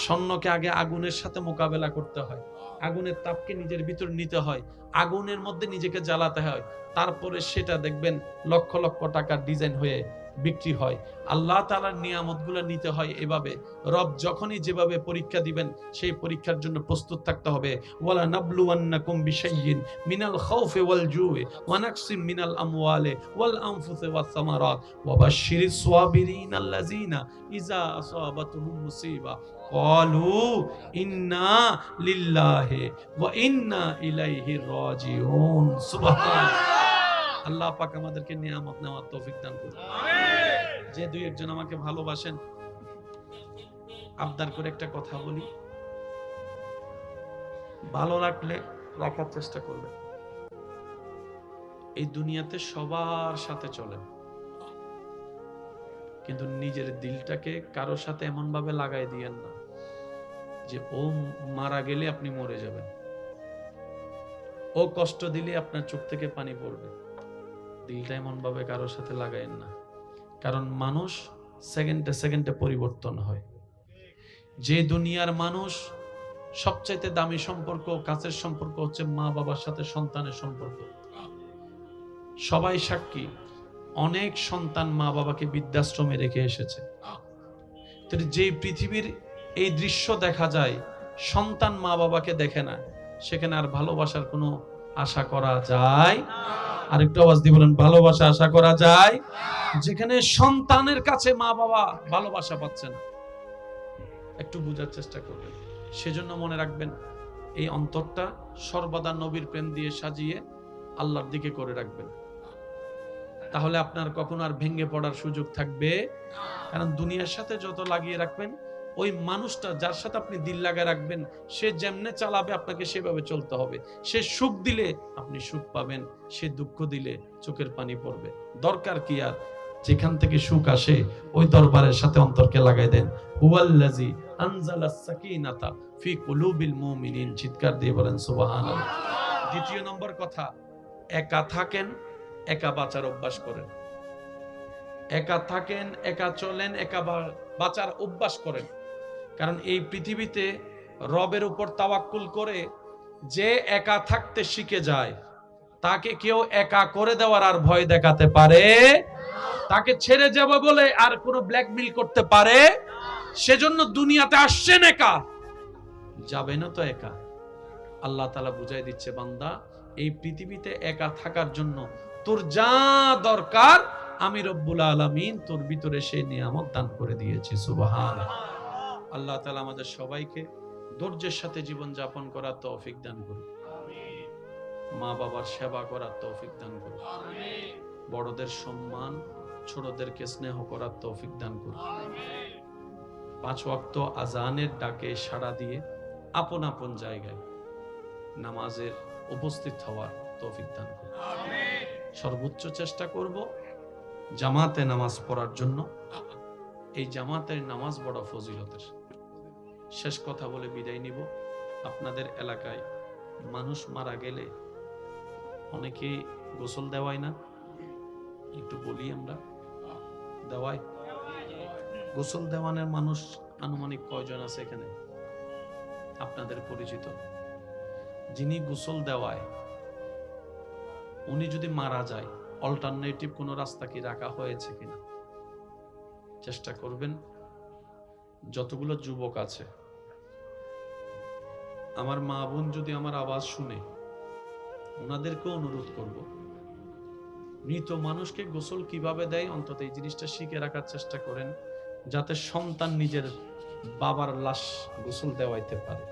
স্বর্ণকে আগে আগুনের সাথে মোকাবেলা করতে হয়, আগুনের তাপকে নিজের ভিতর নিতে হয়, আগুনের মধ্যে নিজেকে জ্বালাতে হয়, তারপরে সেটা দেখবেন লক্ষ লক্ষ টাকার ডিজাইন হয়ে বিক্রি হয়। আল্লাহ তাআলার নিয়ামতগুলো নিতে হয় এভাবে। রব যখনই যেভাবে পরীক্ষা দিবেন সেই পরীক্ষার জন্য প্রস্তুত থাকতে হবে। ওয়ালা নাবলুওয়ান্নাকুম বিশাইইন মিনাল খাউফি ওয়াল জুই ওয়া নাকসিম মিনাল আমওয়ালি ওয়াল আনফুসি ওয়াস সামারাত ওয়া বাশশিরিস সাবিরিন আল্লাযিনা ইযা আসাবাতুহুম মুসিবা ক্বালু ইন্না লিল্লাহি ওয়া ইন্না ইলাইহি রাজিউন। সুবহানাল্লাহ। আল্লাহ পাক আমাদেরকে নিয়ামত নেওয়ার তৌফিক দান করুন। যে দুই একজন আমাকে ভালোবাসেন, আবদার করে একটা কথা বলি, ভালো লাগলে রাখার চেষ্টা করবেন। এই দুনিয়াতে সবার সাথে চলেন, কিন্তু নিজের দিলটাকে কারো সাথে এমন ভাবে লাগাই দিয়েন না যে ও মারা গেলে আপনি মরে যাবেন, ও কষ্ট দিলে আপনার চোখ থেকে পানি পড়বে। দিলটা এমন ভাবে কারোর সাথে লাগায়েন না, কারণ মানুষ সেকেন্ডে সেকেন্ডে পরিবর্তন হয়। যে দুনিয়ার মানুষ সবচাইতে দামি সম্পর্ক, কাছের সম্পর্ক হচ্ছে মা বাবার সাথে সন্তানের সম্পর্ক। সবাই সাক্ষী, অনেক সন্তান মা বাবাকে বৃদ্ধাশ্রমে রেখে এসেছে। যে পৃথিবীর এই দৃশ্য দেখা যায়, সন্তান মা বাবাকে দেখে না, সেখানে আর ভালোবাসার কোনো আশা করা যায়? আরেকটু আওয়াজ দিয়ে বলেন, ভালোবাসা আশা করা যায়? যেখানে সন্তানের কাছে মা বাবা ভালোবাসা পাচ্ছে না, একটু বুঝার চেষ্টা করবেন। সেজন্য মনে রাখবেন, এই অন্তরটা সর্বদা নবীর প্রেম দিয়ে সাজিয়ে আল্লাহর দিকে করে রাখবেন, তাহলে আপনার কখনো আর ভেঙে পড়ার সুযোগ থাকবে। কারণ দুনিয়ার সাথে যত লাগিয়ে রাখবেন, ওই মানুষটা যার সাথে আপনি দিল লাগায় রাখবেন, সে যেমনে চালাবে আপনাকে সেভাবে চলতে হবে। সে সুখ দিলে আপনি সুখ পাবেন, সে দুঃখ দিলে চোখের পানি পড়বে। দরকার কি আর, যেখান থেকে সুখ আসে ওই দরবারের সাথে অন্তরকে লাগাই দেন। হুয়াল্লাযী আনজালাস সাকিনাতা ফি কুলুবিল মুমিনিন। চিৎকার দিয়ে বলেন সুবহানাল্লাহ। দ্বিতীয় নম্বর কথা, একা থাকেন, একা বাঁচার অভ্যাস করেন। একা থাকেন, একা চলেন, একা বাঁচার অভ্যাস করেন। কারণ এই পৃথিবীতে রবের উপর তাওয়াক্কুল করে যে একা থাকতে শিখে যায়, তাকে কেউ একা করে দেওয়ার আর ভয় দেখাতে পারে? তাকে ছেড়ে যাব বলে আর কোনো ব্ল্যাকমেইল করতে পারে? সেজন্য দুনিয়াতে আসছেন একা, যাবেনও তো একা। আল্লাহ তাআলা বুঝাই দিচ্ছে, বান্দা এই পৃথিবীতে একা থাকার জন্য তোর যা দরকার আমি রব্বুল আলামিন তোর ভিতরে সেই নিয়ামত দান করে দিয়েছি। সুবহানাল্লাহ। আল্লাহ তাআলা আমাদের সবাইকে ধৈর্যের সাথে জীবন যাপন করার তৌফিক দান করুন। মা বাবার সেবা করার তৌফিক দান করুন। বড়দের সম্মান, ছোটদেরকে স্নেহ করার তৌফিক দান করুন। 5 ওয়াক্ত আজানের ডাকে সাড়া দিয়ে আপন আপন জায়গায় নামাজের উপস্থিত হওয়ার তৌফিক দান করুন। সর্বোচ্চ চেষ্টা করব জামাতে নামাজ পড়ার জন্য। এই জামাতের নামাজ বড় ফজিলতের। শেষ কথা বলে বিদায় নিব। আপনাদের এলাকায় মানুষ মারা গেলে অনেকে গোসল দেওয়ায় না? একটু বলি, আমরা দেওয়াই। গোসল দেওয়ানোর মানুষ আনুমানিক কয়জন আছে এখানে আপনাদের পরিচিত? যিনি গোসল দেওয়ায় উনি যদি মারা যায় অল্টারনেটিভ কোনো রাস্তা কি রাখা হয়েছে কিনা চেষ্টা করবেন। যতগুলো যুবক আছে, আমার মা বোন যদি আমার আওয়াজ শুনে, ওনাদেরকে অনুরোধ করব, মৃত মানুষকে গোসল কিভাবে দেয় অন্তত এই জিনিসটা শিখে রাখার চেষ্টা করেন, যাতে সন্তান নিজের বাবার লাশ গোসল দেওয়াইতে পারে,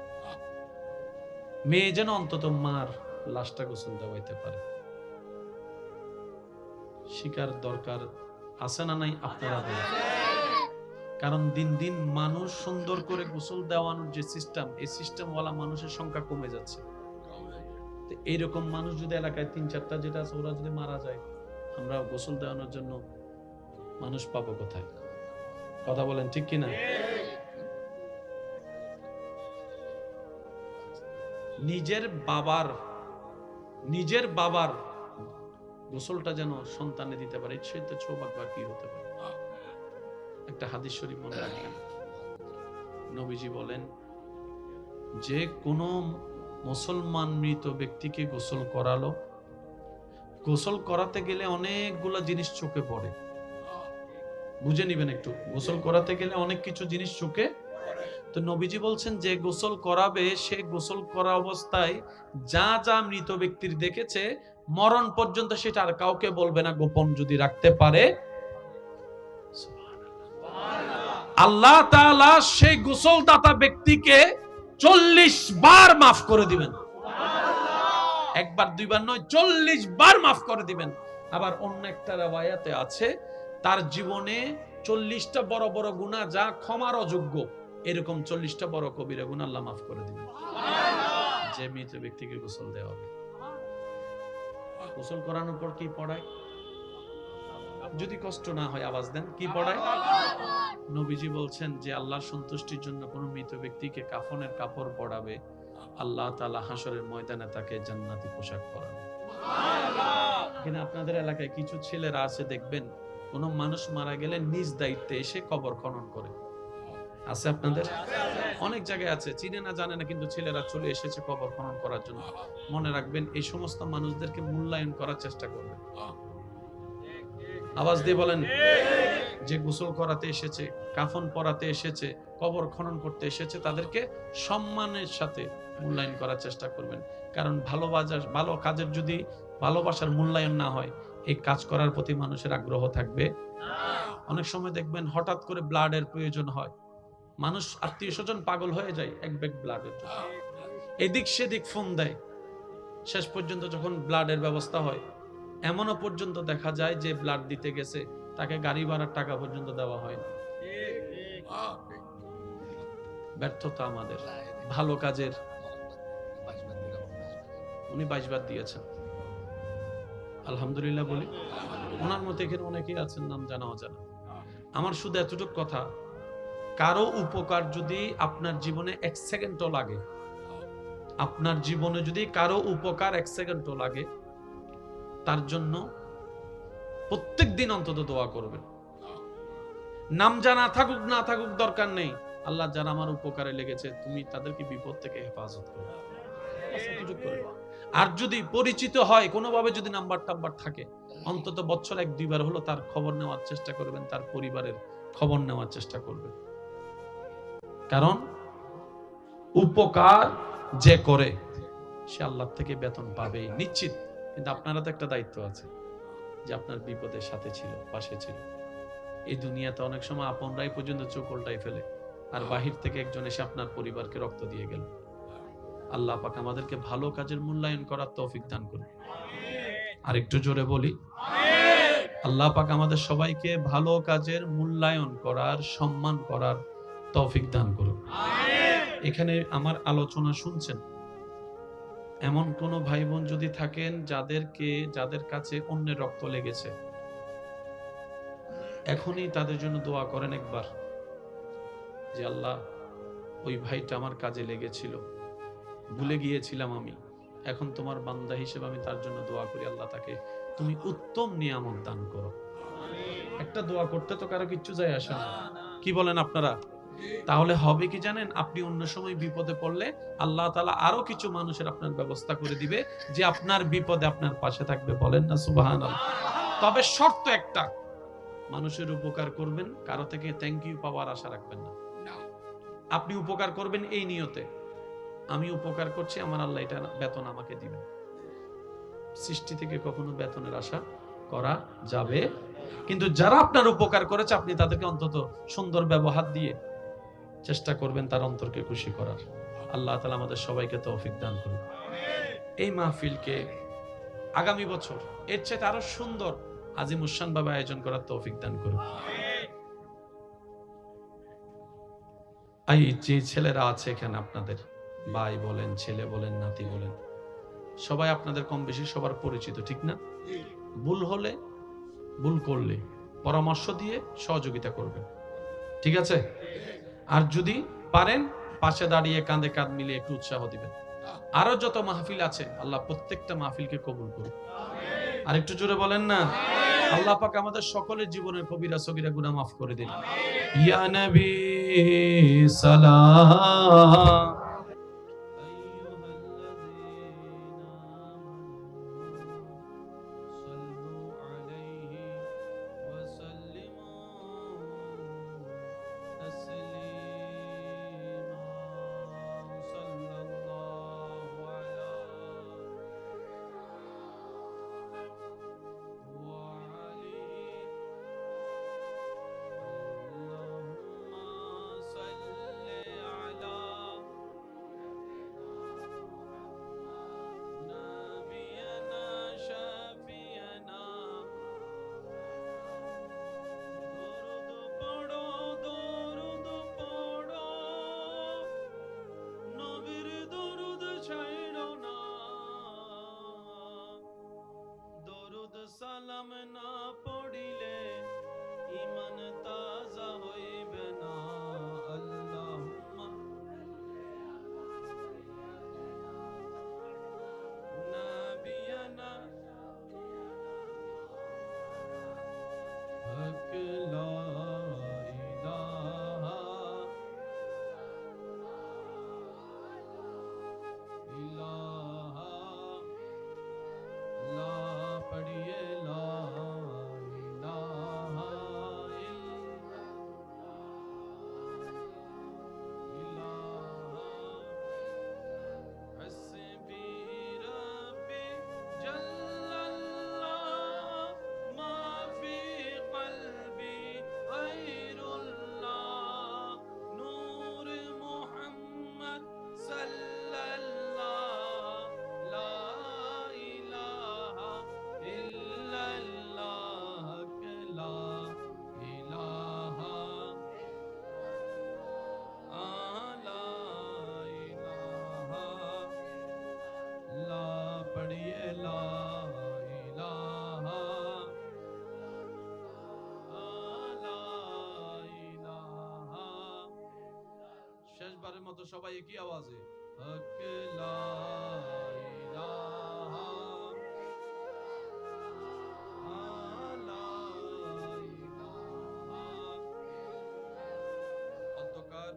মেয়ে যেন অন্তত মার লাশটা গোসল দেওয়াইতে পারে। শিকার দরকার আছে না নাই আপনারা বলেন? কারণ দিন দিন মানুষ সুন্দর করে গোসল দেওয়ানোর যে সিস্টেম, এই সিস্টেম ওয়ালা মানুষের সংখ্যা কমে যাচ্ছে। এইরকম মানুষ যদি এলাকায় ৩-৪টা যেটা আছে ওরা যদি মারা যায়, আমরা গোসল দেওয়ানোর জন্য মানুষ পাবো কোথায়? কথা বলেন ঠিক কিনা? নিজের বাবার গোসলটা যেন সন্তানে দিতে পারে, সে তো সৌভাগ্য আর কি হতে পারে। একটা হাদিস শরীফ মনে রাখবেন, নবীজি বলেন যে কোন মুসলমান মৃত ব্যক্তিকে গোসল করালো, গোসল করাতে গেলে অনেকগুলা জিনিস চোখে পড়ে, বুঝে নিবেন একটু। গোসল করাতে গেলে অনেক কিছু জিনিস চোখে, তো নবীজি বলছেন যে গোসল করাবে সে গোসল করা অবস্থায় যা যা মৃত ব্যক্তির দেখেছে মরণ পর্যন্ত সেটা আর কাউকে বলবে না, গোপন যদি রাখতে পারে। আল্লাহ তাআলা সেই গোসলদাতা ব্যক্তিকে 40 বার মাফ করে দিবেন। একবার দুইবার নয়, 40 বার মাফ করে দিবেন। আবার অন্য একটা riwayate আছে তার জীবনে 40টা বড় বড় গুনাহ যা ক্ষমার অযোগ্য, এরকম 40টা বড় কবিরা গুনাহ আল্লাহ মাফ করে দিবেন যে মৃত ব্যক্তিকে গোসল দেওয়া হবে। গোসল করানোর পর কি পড়ায়? যদি কষ্ট না হয় আওয়াজ দেন, কি পড়ায়? নবীজি বলছেন যে আল্লাহর সন্তুষ্টির জন্য কোন মৃত ব্যক্তিকে কাফনের কাপড় পরাবে, আল্লাহ তাআলা হাসরের ময়দানে তাকে জান্নাতি পোশাক পরাবে। কিন্তু আপনাদের এলাকায় কিছু ছেলেরা আছে, দেখবেন কোন মানুষ মারা গেলে নিজ দায়িত্বে এসে কবর খনন করে। আছে আপনাদের? অনেক জায়গায় আছে, চিনে না জানে না, কিন্তু ছেলেরা চলে এসেছে কবর খনন করার জন্য। মনে রাখবেন এই সমস্ত মানুষদেরকে মূল্যায়ন করার চেষ্টা করবেন। আওয়াজ দিয়ে বলেন, যে গোসল করাতে এসেছে, কাফন পরাতে এসেছে, কবর খনন করতে এসেছে, তাদেরকে সম্মানের সাথে মূল্যায়ন করার চেষ্টা করবেন। কারণ ভালো কাজের যদি ভালোবাসার মূল্যায়ন না হয়, এই কাজ করার প্রতি মানুষের আগ্রহ থাকবে না। অনেক সময় দেখবেন হঠাৎ করে ব্লাডের প্রয়োজন হয়, মানুষ আত্মীয় স্বজন পাগল হয়ে যায় এক ব্যাগ ব্লাডের জন্য, এদিক সেদিক ফোন দেয়। শেষ পর্যন্ত যখন ব্লাডের ব্যবস্থা হয়, এমনও পর্যন্ত দেখা যায় যে ব্লাড দিতে গেছে তাকে গাড়ি ভাড়ার টাকা পর্যন্ত দেওয়া হয় না। ব্যর্থতা আমাদের ভালো কাজের। উনি 22 বার দিয়েছেন, আলহামদুলিল্লাহ বলি। ওনার মতো এখানে অনেকেই আছেন নাম জানা অজানা। আমার শুধু এতটুকু কথা, কারো উপকার যদি আপনার জীবনে 1 সেকেন্ডও লাগে, আপনার জীবনে যদি কারো উপকার 1 সেকেন্ডও লাগে, তার জন্য প্রত্যেক দিন অন্তত দোয়া করবেন। নাম জানা থাকুক না থাকুক দরকার নেই, আল্লাহ যারা আমার উপকারে লেগেছে তুমি তাদেরকে বিপদ থেকে হেফাজত করো। আর যদি পরিচিত হয় কোনোভাবে, যদি নাম্বার টাম্বার থাকে, অন্তত বছর 1-2 বার হলো তার খবর নেওয়ার চেষ্টা করবেন, তার পরিবারের খবর নেওয়ার চেষ্টা করবেন। কারণ উপকার যে করে সে আল্লাহ থেকে বেতন পাবেই নিশ্চিত। কিন্তু আপনারা তো একটা দায়িত্ব আছে যে আপনার বিপদের সাথে ছিল, পাশে ছিল। এই দুনিয়াতে অনেক সময় আপনরাই পর্যন্ত চোখ উল্টাই ফেলে, আর বাহির থেকে একজন এসে আপনার পরিবারকে রক্ত দিয়ে গেল। আল্লাহ পাক আমাদেরকে ভালো কাজের মূল্যায়ন করার তৌফিক দান করুন। আর একটু জোরে বলি আল্লাহ পাক আমাদের সবাইকে ভালো কাজের মূল্যায়ন করার, সম্মান করার তৌফিক দান করুন। এখানে আমার আলোচনা শুনছেন এমন কোন ভাই বোন যদি থাকেন যাদের কাছে অন্যের রক্ত লেগেছে, এখনই তাদের জন্য দোয়া করেন একবার, যে আল্লাহ ওই ভাইটা আমার কাজে লেগেছিল, ভুলে গিয়েছিলাম আমি, এখন তোমার বান্দা হিসেবে আমি তার জন্য দোয়া করি, আল্লাহ তাকে তুমি উত্তম নিয়ামত দান করো। একটা দোয়া করতে তো কারো কিচ্ছু যায় আসে না, কি বলেন আপনারা? তাহলে হবে কি জানেন, আপনি অন্য সময় বিপদে পড়লে আল্লাহ তাআলা আরো কিছু মানুষের আপনার ব্যবস্থা করে দিবে যে আপনার বিপদে আপনার পাশে থাকবে। বলেন না সুবহানাল্লাহ। তবে শর্ত একটা, মানুষের উপকার করবেন, কারো থেকে থ্যাংক ইউ পাওয়ার আশা রাখবেন না। আপনি উপকার করবেন এই নিয়তে, আমি উপকার করছি, আমার আল্লাহ এটা বেতন আমাকে দিবেন। সৃষ্টি থেকে কখনো বেতনের আশা করা যাবে, কিন্তু যারা আপনার উপকার করেছে আপনি তাদেরকে অন্তত সুন্দর ব্যবহার দিয়ে চেষ্টা করবেন তার অন্তরকে খুশি করার। আল্লাহ তাআলা আমাদের সবাইকে তৌফিক দান করুন। এই মাহফিলকে আগামী বছর এর চেয়ে আরো সুন্দর আজিমুশান ভাবে আয়োজন করার তৌফিক দান করুন। এই যে ছেলেরা আছে এখানে, আপনাদের ভাই বলেন, ছেলে বলেন, নাতি বলেন, সবাই আপনাদের কম বেশি সবার পরিচিত, ঠিক না? ভুল হলে, ভুল করলে পরামর্শ দিয়ে সহযোগিতা করবেন, ঠিক আছে? আর যদি পারেন পাশে দাঁড়িয়ে কাঁধে কাঁধ মিলিয়ে একটু উৎসাহ দিবেন। আরো যত মাহফিল আছে আল্লাহ প্রত্যেকটা মাহফিলকে কবুল করুন। আর একটু জোরে বলেন না, আল্লাহ পাক আমাদের সকলের জীবনের কবিরা সগীরা গুনাহ মাফ করে দিন। ইয়া নবী সালাম। সালাম না পড়িলে ঈমান তাজা হইবে না। আল্লাহুম্মা নাবিয়ানা হক লা ইলাহা ইল্লাল্লাহ লা পড়িয়ে লা শেষবারের মতো সবাই একই আওয়াজে হক লা ইলাহা লা ইলাহা। অধ্যকার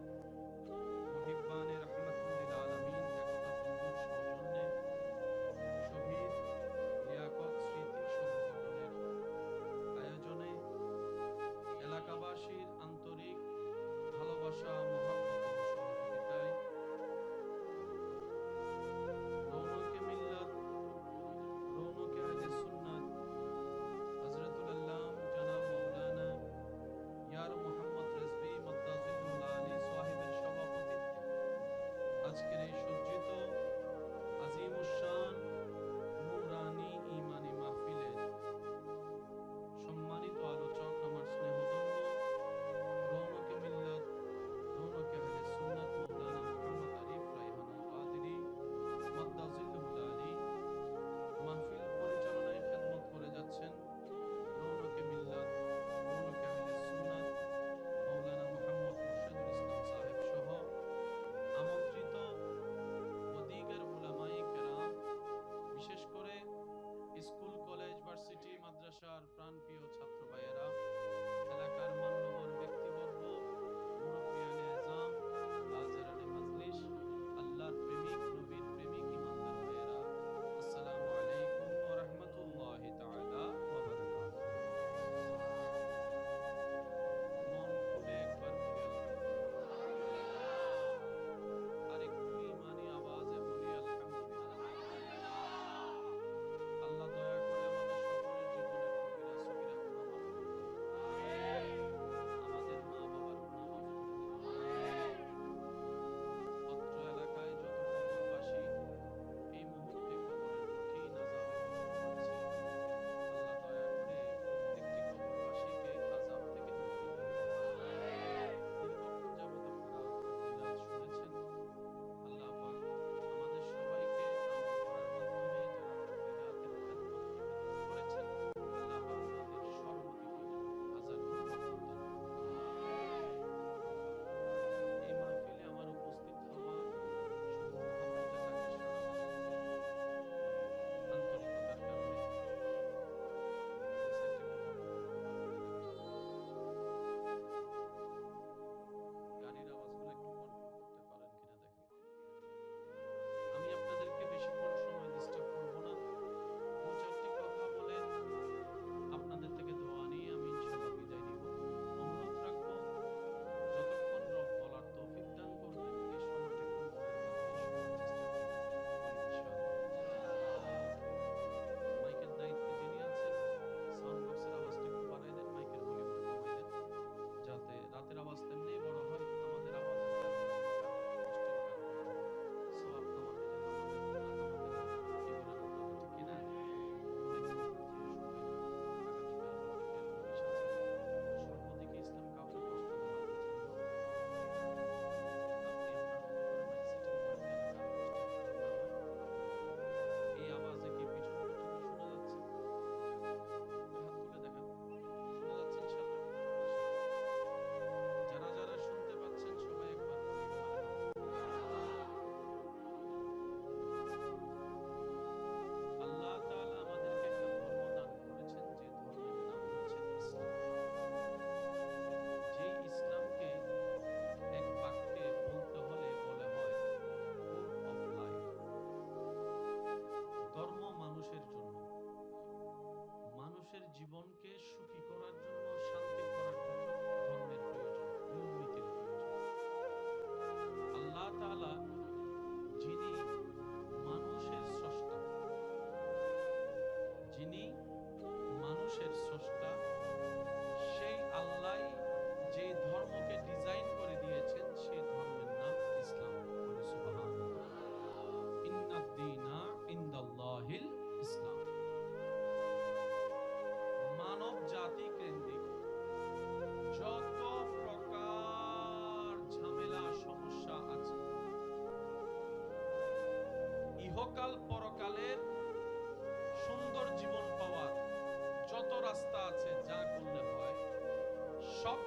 মুহিব্বানে রাহমাতুল্লিল আলামিন একতা বন্ধুর সৌজন্যে শহীদ লিয়াকত স্মৃতি সংগঠনের আয়োজনে এলাকাবাসীর আন্তরিক ভালোবাসা, মহব্বত ও সহযোগিতায় রৌনকে মিল্লাত, রৌনকে আহলে সুন্নাত হযরতুল আল্লাম জনাব মাওলানা ইয়ার মোহাম্মদ রেজভী মদ্দাজিল্লুল আলী সাহেবের সভাপতিত্বে আজকের এই সজ্জিত আজিমুশান নূরানী ঈমানী মাহফিলের সম্মানিত আলোচক, আমার স্নেহধন্য রৌনকে মিল্লাত, রৌনকে আহলে সুন্নাত মাওলানা মুহাম্মদ আরিফ রায়হানুল কাদেরী মদ্দাজিল্লুল আলী, মাহফিল পরিচালনায় খেদমত করে যাচ্ছেন রৌনকে মিল্লাত, রৌনকে আহলে সুন্নাত মাওলানা মুহাম্মদ মুর্শিদুল ইসলাম সাহেব সহ আমন্ত্রিত অধিকার উলামায়ে কেরাম, বিশেষ করে স্কুল, কলেজ, ভার্সিটি, মাদ্রাসার প্রাণপ্রিয় ছাত্র ভাইয়েরা, এলাকার মান্যবর ব্যক্তিবর্গ, মুরব্বিয়ানে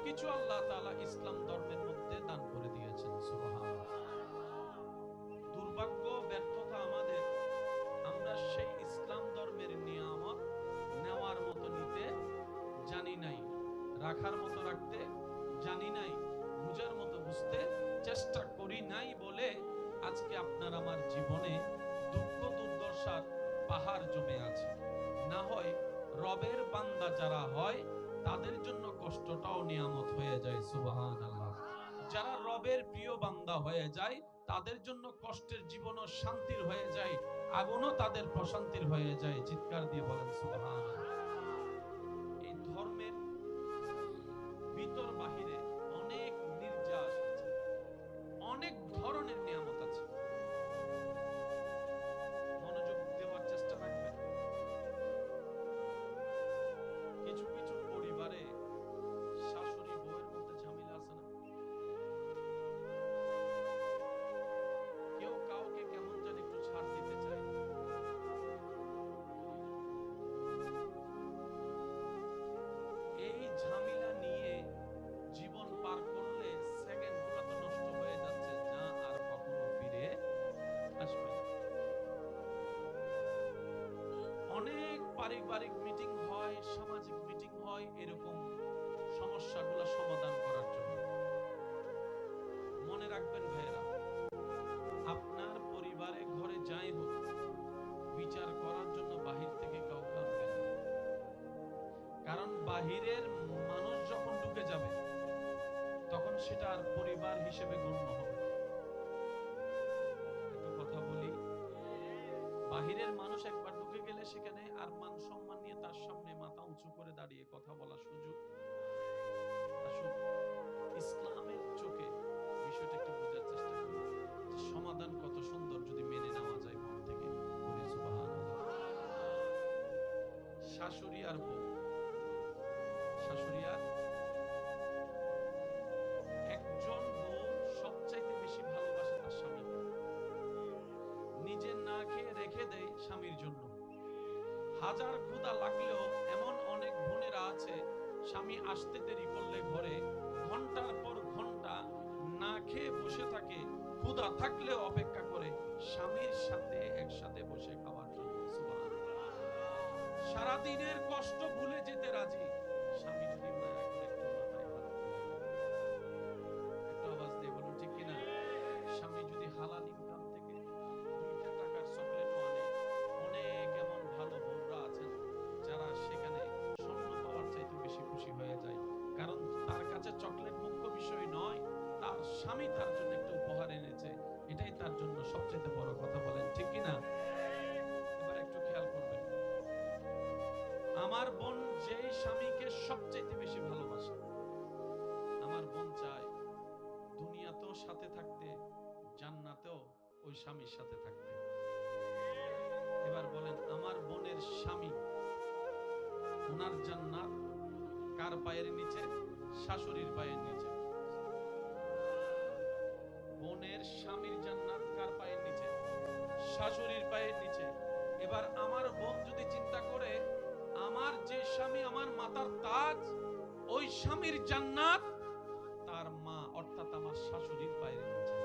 সবকিছু আল্লাহ তাআলা ইসলাম ধর্মের মধ্যে দান করে দিয়েছেন। সুবহানাল্লাহ। দুর্ভাগ্য, ব্যর্থতা আমাদের, আমরা সেই ইসলাম ধর্মের নিয়ামত নেওয়ার মতো নিতে জানি নাই, রাখার মতো রাখতে জানি নাই, বুঝার মতো বুঝতে চেষ্টা করি নাই বলে আজকে আপনার আমার জীবনে দুঃখ দুর্দশার পাহাড় জমে আছে। না হয় রবের বান্দা যারা হয় তাদের জন্য কষ্টটাও নিয়ামত হয়ে যায়। সুবহানাল্লাহ। যারা রবের প্রিয় বান্দা হয়ে যায় তাদের জন্য কষ্টের জীবনও শান্তির হয়ে যায়, আগুনও তাদের প্রশান্তির হয়ে যায়। চিৎকার দিয়ে বলেন সুবহানাল্লাহ। এই ধর্মের ভিতর বাহিরে অনেক নির্যাস আছে, অনেক ধরনের নিয়ামত আছে। মনোযোগ দেওয়ার চেষ্টা রাখবেন। কিছু কিছু পরিবারে শাশুড়ি বউয়ের মধ্যে ঝামেলা আছে না? কেউ কাউকে কেমন যেন একটু ছাড় দিতে চায়। এই ঝামেলা নিয়ে জীবন পার করলে সেকেন্ডগুলো তো নষ্ট হয়ে যাচ্ছে, যা আর কখনো ফিরে আসবে না। অনেক পারিবারিক মিটিং হয়, সামাজিক মিটিং হয় এরকম সমস্যাগুলো সমাধান করার জন্য। মনে রাখবেন ভাইয়েরা, আপনার পরিবারে ঘরে যাই হোক, বিচার করার জন্য বাহির থেকে কাউকে আনবেন। কারণ বাহিরের মানুষ যখন ঢুকে যাবে তখন সেটা আর পরিবার হিসেবে গণ্য হবে। একটু কথা বলি, বাহিরের মানুষ একবার ঢুকে গেলে সেখানে আর মান সম্মান নিয়ে তার সামনে মাথা উঁচু করে দাঁড়িয়ে কথা বলার সুযোগ। আসুন ইসলামের চোখে বিষয়টা একটু বোঝার চেষ্টা করি, সমাধান কত সুন্দর যদি মেনে নেওয়া যায় মন থেকে। বলি সুবহানাল্লাহ। শাশুড়ি আর বউ, শাশুড়ি আর একজন বউ সবচাইতে বেশি ভালোবাসে তার স্বামীকে, নিজে না খেয়ে রেখে দেয় স্বামীর জন্য। হাজার ক্ষুধা লাগলেও এমন অনেক বোনেরা আছে, স্বামী আসতে দেরি করলে ঘরে ঘন্টার পর ঘন্টা না খেয়ে বসে থাকে, ক্ষুধা থাকলেও অপেক্ষা করে স্বামীর সাথে একসাথে বসে খাওয়ার জন্য। সুবহানাল্লাহ। সারাদিনের কষ্ট ভুলে যেতে রাজি, স্বামী যদি মায়া করে একটু মাথায় হাত বুলায়। একটু আওয়াজ দিয়ে বলুন ঠিক কিনা? স্বামী যদি হালাল ইনকাম থেকে 2টা টাকার চকলেটও আনে, অনেক এমন ভালো বউরা আছেন যারা সেখানে স্বর্ণ পাওয়ার চাইতে বেশি খুশি হয়ে যায়। কারণ তার কাছে চকলেট মুখ্য বিষয় নয়, তার স্বামী তার জন্য একটা উপহার এনেছে, এটাই তার জন্য সবচেয়ে বড় কথা। বলেন ঠিক কিনা? এবার একটু খেয়াল করবেন, আমার বোন যেই স্বামীকে সবচেয়ে বেশি ভালোবাসে, আমার বোন চায় দুনিয়াতেও সাথে থাকতে, জান্নাতেও ওই স্বামীর সাথে থাকতে। এবার বলেন, আমার বোনের স্বামী, ওনার জান্নাত কার পায়ের নিচে? শাশুড়ির পায়ের নিচে। বোনের স্বামীর জান্নাত কার পায়ের নিচে? শাশুড়ির পায়ের নিচে। এবার আমার বোন যদি চিন্তা করে, আমার যে স্বামী আমার মাতার তাজ, ওই স্বামীর জান্নাত তার মা অর্থাৎ আমার শাশুড়ির পায়ের নিচে।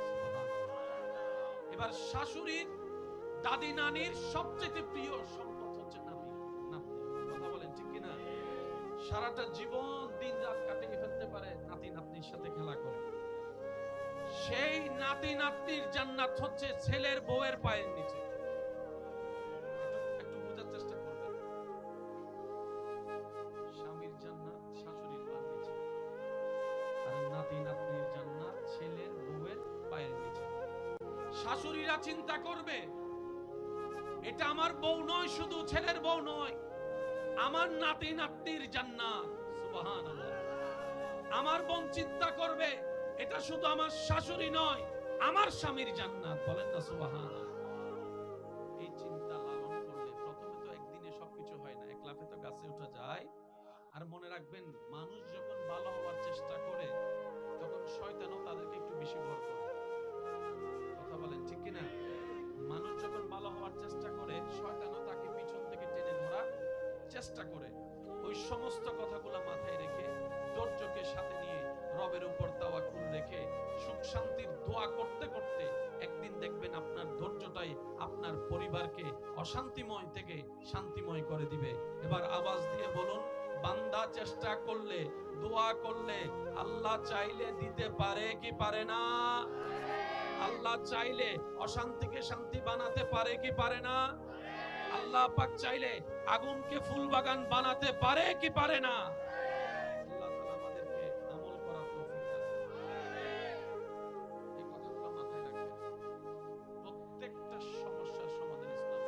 এবার শাশুড়ির দাদি নানির সবচেয়ে প্রিয় সম্পদ হচ্ছে নাতি নাতনি। কথা বলেন ঠিক কিনা? সারাটা জীবন দিন রাত কাটিয়ে ফেলতে পারে নাতি নাতনির সাথে খেলা করে। সেই নাতি নাতনির জান্নাত হচ্ছে ছেলের বউয়ের পায়ের নিচে। একটু বোঝার চেষ্টা করবেন। স্বামীর জান্নাত শাশুড়ির পায়ের নিচে, আর নাতি নাতনির জান্নাত ছেলের বউয়ের পায়ের নিচে। শাশুড়িরা চিন্তা করবে, এটা আমার বউ নয়, শুধু ছেলের বউ নয়, আমার নাতি নাতনির জান্নাত। সুবহানাল্লাহ। আমার বোন চিন্তা করবে, এটা শুধু আমার শাশুড়ি নয়, আমার স্বামীর জান্নাত। বলেন না সুবহানাল্লাহ। এই চিন্তা লালন করলে প্রথমে তো একদিনে সবকিছু হয় না, এক লাফে তো গাছে উঠা যায়। আর মনে রাখবেন, মানুষ যখন ভালো হওয়ার চেষ্টা করে তখন শয়তানও তাদেরকে একটু বেশি ভর করে। কথা বলেন ঠিক কিনা? মানুষ যখন ভালো হওয়ার চেষ্টা করে শয়তানও তাকে পিছন থেকে টেনে ধরার চেষ্টা করে। ওই সমস্ত কথাগুলো মাথায় রেখে ধৈর্যকে সাথে নিয়ে রবের উপর তাওয়াক্কুল রেখে সুখ শান্তির দোয়া করতে করতে একদিন দেখবেন আপনার ধৈর্যটাই আপনার পরিবারকে অশান্তিময় থেকে শান্তিময় করে দিবে। এবার আওয়াজ দিয়ে বলুন, বান্দা চেষ্টা করলে, দোয়া করলে আল্লাহ চাইলে দিতে পারে কি পারে না? আল্লাহ চাইলে অশান্তিকে শান্তি বানাতে পারে কি পারে না? আল্লাহ পাক চাইলে আগুনকে ফুল বাগান বানাতে পারে কি পারে না? আল্লাহ তাআলা আমাদেরকে আমল করার তৌফিক দান করুন। এই কথাগুলো মাথায় রাখবেন। প্রত্যেকটা সমস্যার সমাধান ইসলাম।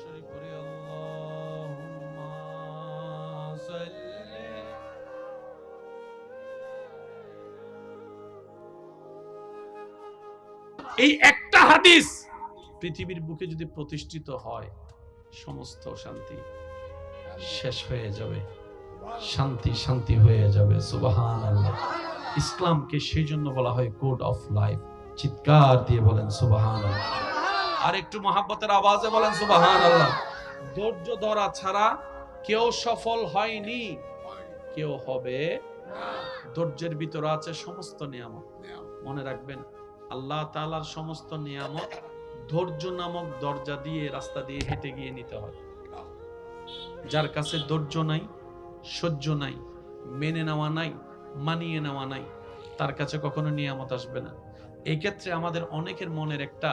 শরীফ পড়ে আল্লাহুম্মা সাল্লি। এই একটা হাদিস পৃথিবীর বুকে যদি প্রতিষ্ঠিত হয়, সমস্ত শান্তি শেষ হয়ে যাবে, শান্তি শান্তি হয়ে যাবে। সুবহানাল্লাহ। ইসলামকে সেই জন্য বলা হয় কোড অফ লাইফ। চিৎকার দিয়ে বলেন সুবহানাল্লাহ। আর একটু মহাব্বতের আওয়াজে বলেন সুবহানাল্লাহ। ধৈর্য ধরা ছাড়া কেউ সফল হয়নি, কেউ হবে না। ধৈর্যের ভিতরে আছে সমস্ত নিয়ামত। মনে রাখবেন, আল্লাহ তাআলার সমস্ত নিয়ামত ধৈর্য নামক দরজা দিয়ে, রাস্তা দিয়ে হেঁটে গিয়ে নিতে হয়। যার কাছে ধৈর্য নাই, সহ্য নাই, মেনে নেওয়া নাই, মানিয়ে নেওয়া নাই, তার কাছে কখনো নিয়ামত আসবে না। এই ক্ষেত্রে আমাদের অনেকের মনের একটা